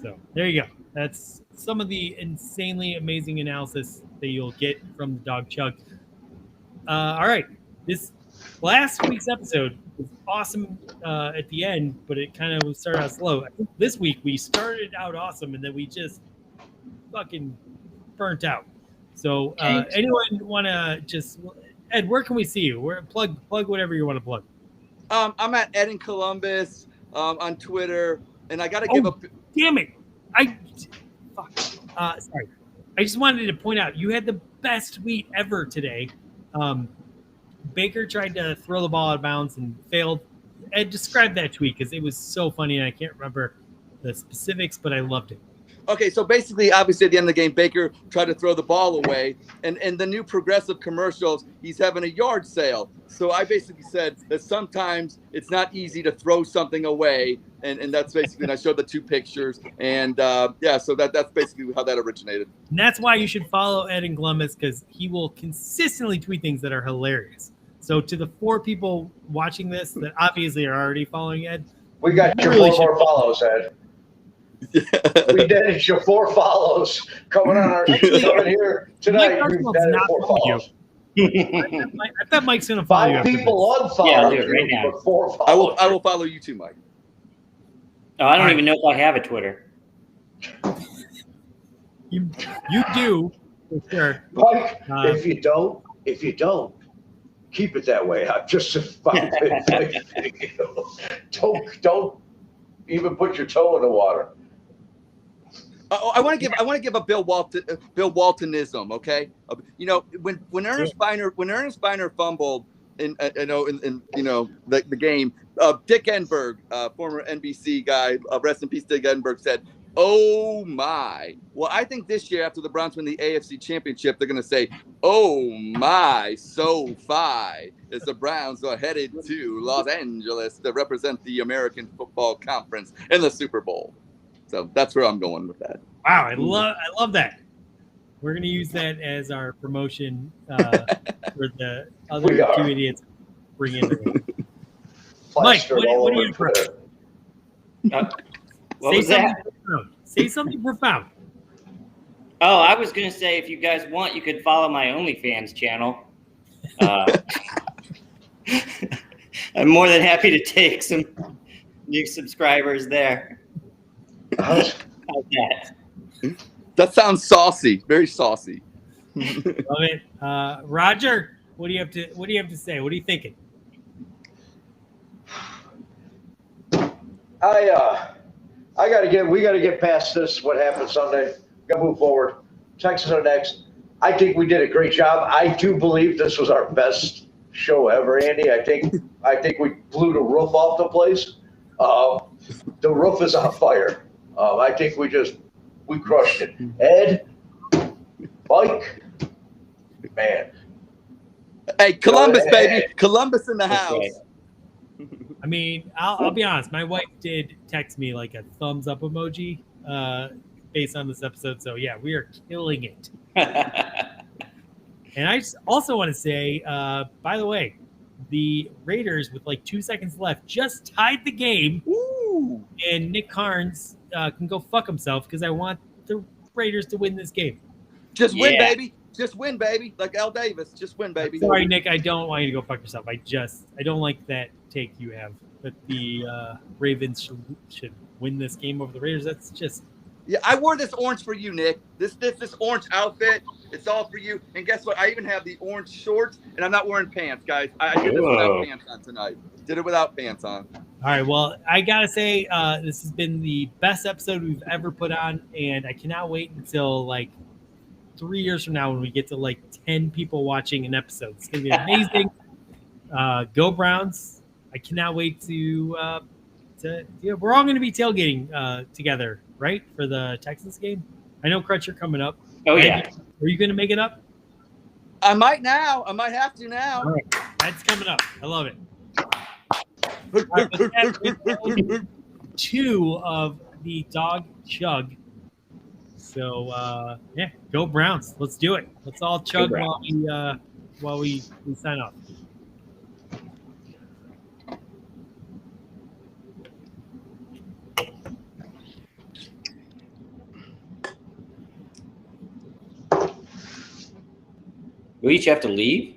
So there you go. That's some of the insanely amazing analysis that you'll get from the Dog Chug. All right. This last week's episode was awesome at the end, but it kind of started out slow. I think this week we started out awesome, and then we just fucking burnt out. So anyone want to just – Ed, where can we see you? Plug whatever you want to plug. I'm at Ed in Columbus on Twitter, and I got to give a – Damn it. Sorry. I just wanted to point out you had the best tweet ever today. Baker tried to throw the ball out of bounds and failed. Ed, describe that tweet because it was so funny and I can't remember the specifics, but I loved it. Okay, so basically, obviously, at the end of the game, Baker tried to throw the ball away. And the new Progressive commercials, he's having a yard sale. So I basically said that sometimes it's not easy to throw something away. And that's basically, and I showed the 2 pictures. And, so that's basically how that originated. And that's why you should follow Ed in Columbus because he will consistently tweet things that are hilarious. So to the 4 people watching this that obviously are already following Ed. We got your 4 more follows, Ed. We did your 4 follows coming on our coming here tonight. We've done 4 follows. I bet Mike's gonna follow 5 people unfollow you right now. 4 follows. I will follow you too, Mike. Oh, I don't even know if I have a Twitter. You do for sure. Mike, if you don't, keep it that way. I'm just don't even put your toe in the water. I want to give a Bill Waltonism. Okay, when Ernest Biner fumbled in the game, Dick Enberg, former NBC guy, rest in peace, Dick Enberg, said, "Oh my." Well, I think this year after the Browns win the AFC Championship, they're going to say, "Oh my, so fi," as the Browns are headed to Los Angeles to represent the American Football Conference in the Super Bowl. So that's where I'm going with that. Wow, I love that. We're gonna use that as our promotion for the other two idiots bring in the room. Mike, what do you have? What was that? Say something profound. Oh, I was going to say, if you guys want, you could follow my OnlyFans channel. I'm more than happy to take some new subscribers there. How's that? That sounds saucy, very saucy. Love it. Roger, what do you have to say? What are you thinking? We gotta get past this, what happened Sunday. Gotta move forward. Texans are next. I think we did a great job. I do believe this was our best show ever, Andy. I think we blew the roof off the place. The roof is on fire. I think we crushed it. Ed, Mike, man. Hey, Columbus, baby. Columbus in the house. Right. I mean, I'll be honest. My wife did text me like a thumbs up emoji based on this episode. So yeah, we are killing it. And I also want to say, by the way, the Raiders with like 2 seconds left just tied the game. Ooh. And Nick Carnes can go fuck himself because I want the Raiders to win this game. Just win, baby. Just win, baby. Like Al Davis. Just win, baby. Sorry, Nick. I don't want you to go fuck yourself. I don't like that take you have that the Ravens should win this game over the Raiders. That's just. Yeah, I wore this orange for you, Nick. This orange outfit, it's all for you. And guess what? I even have the orange shorts, and I'm not wearing pants, guys. I did this without pants on tonight. Did it without pants on. All right. Well, I gotta say, this has been the best episode we've ever put on, and I cannot wait until like 3 years from now when we get to like 10 people watching an episode. It's gonna be amazing. Go Browns! I cannot wait to we're all gonna be tailgating together, right, for the Texans game. I know Crutcher coming up. Oh yeah. Are you gonna make it up? I might now. I might have to now. All right. That's coming up. I love it. All right, that's 2 of the dog chug. So yeah, go Browns. Let's do it. Let's all chug while we sign off. We each have to leave?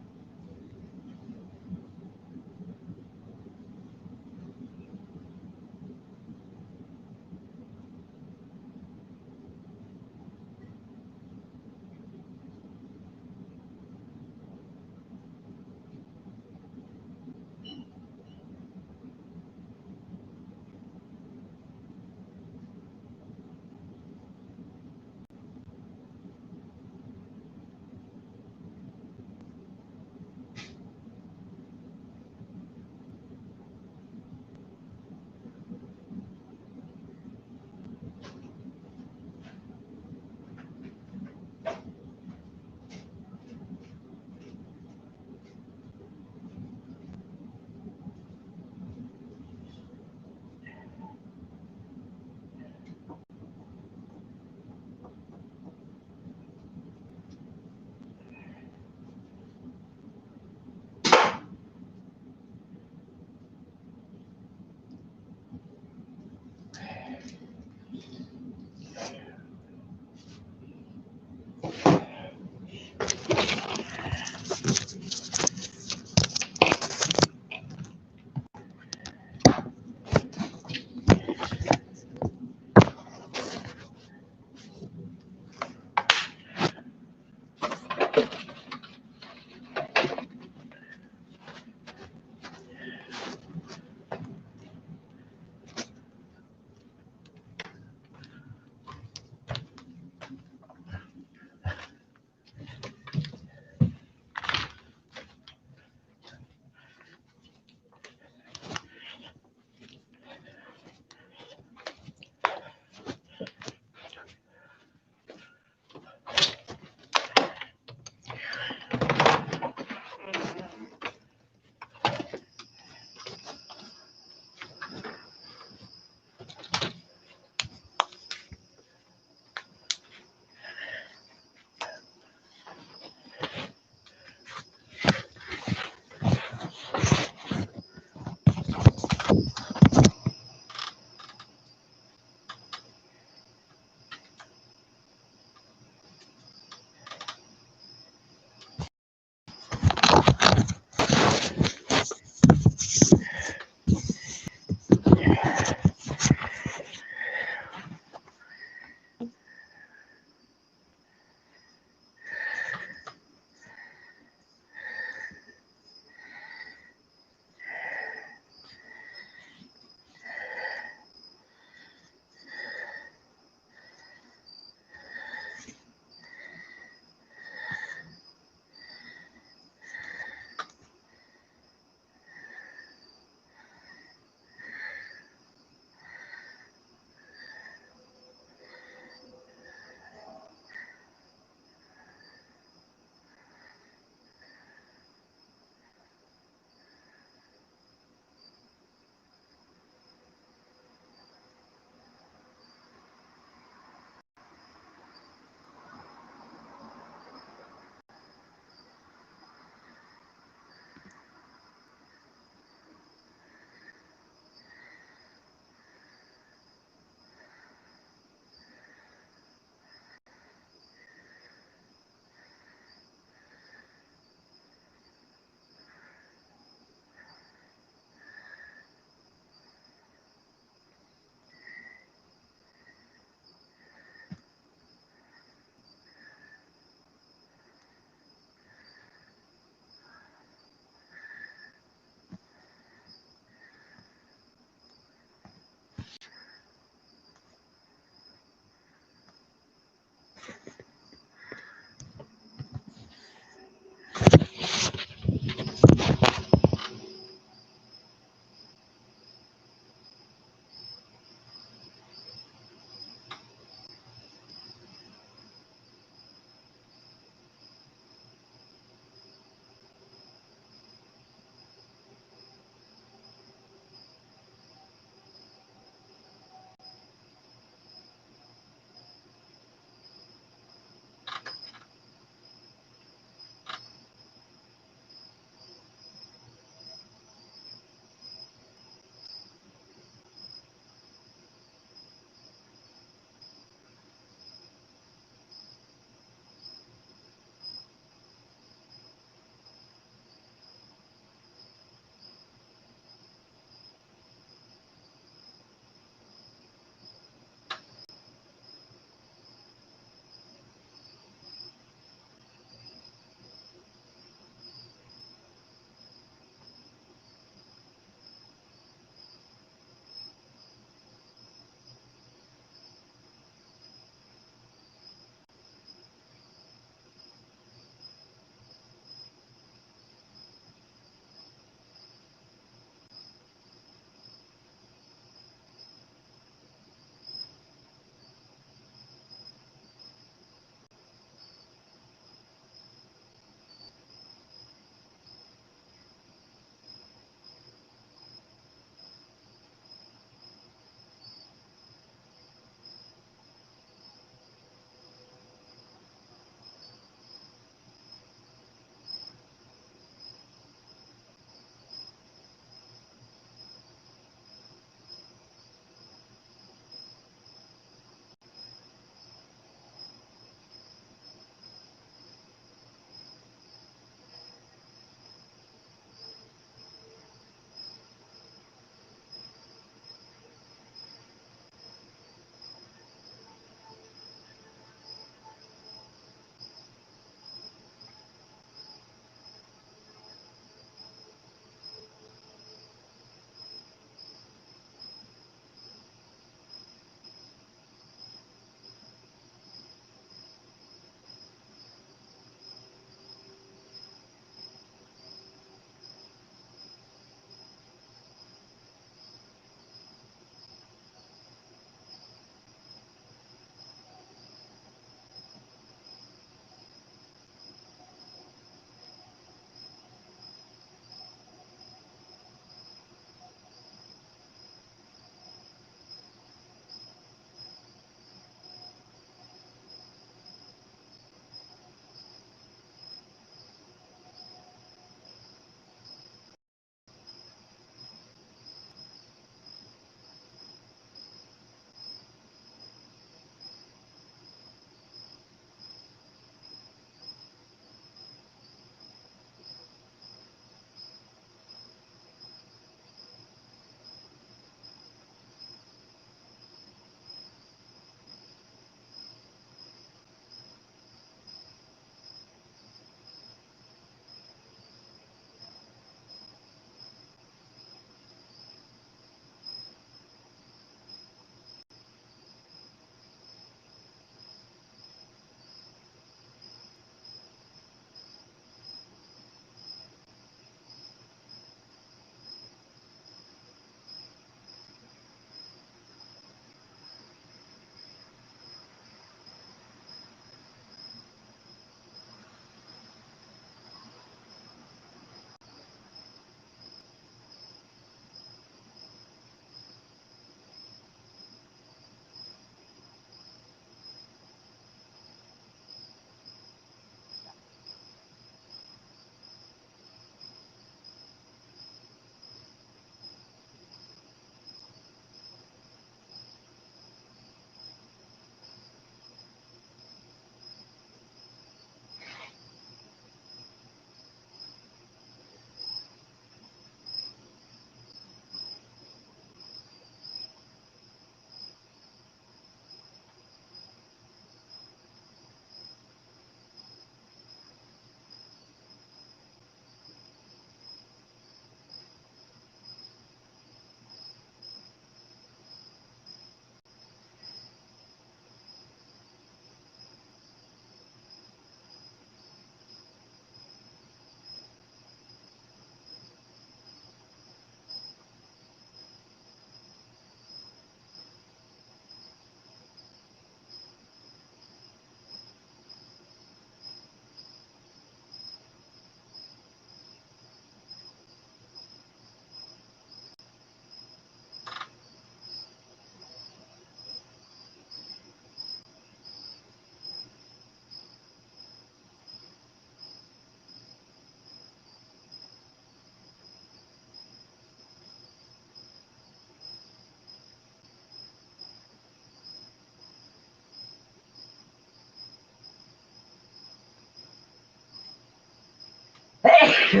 So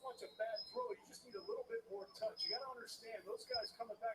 much a bad throw. You just need a little bit more touch. You got to understand, those guys coming back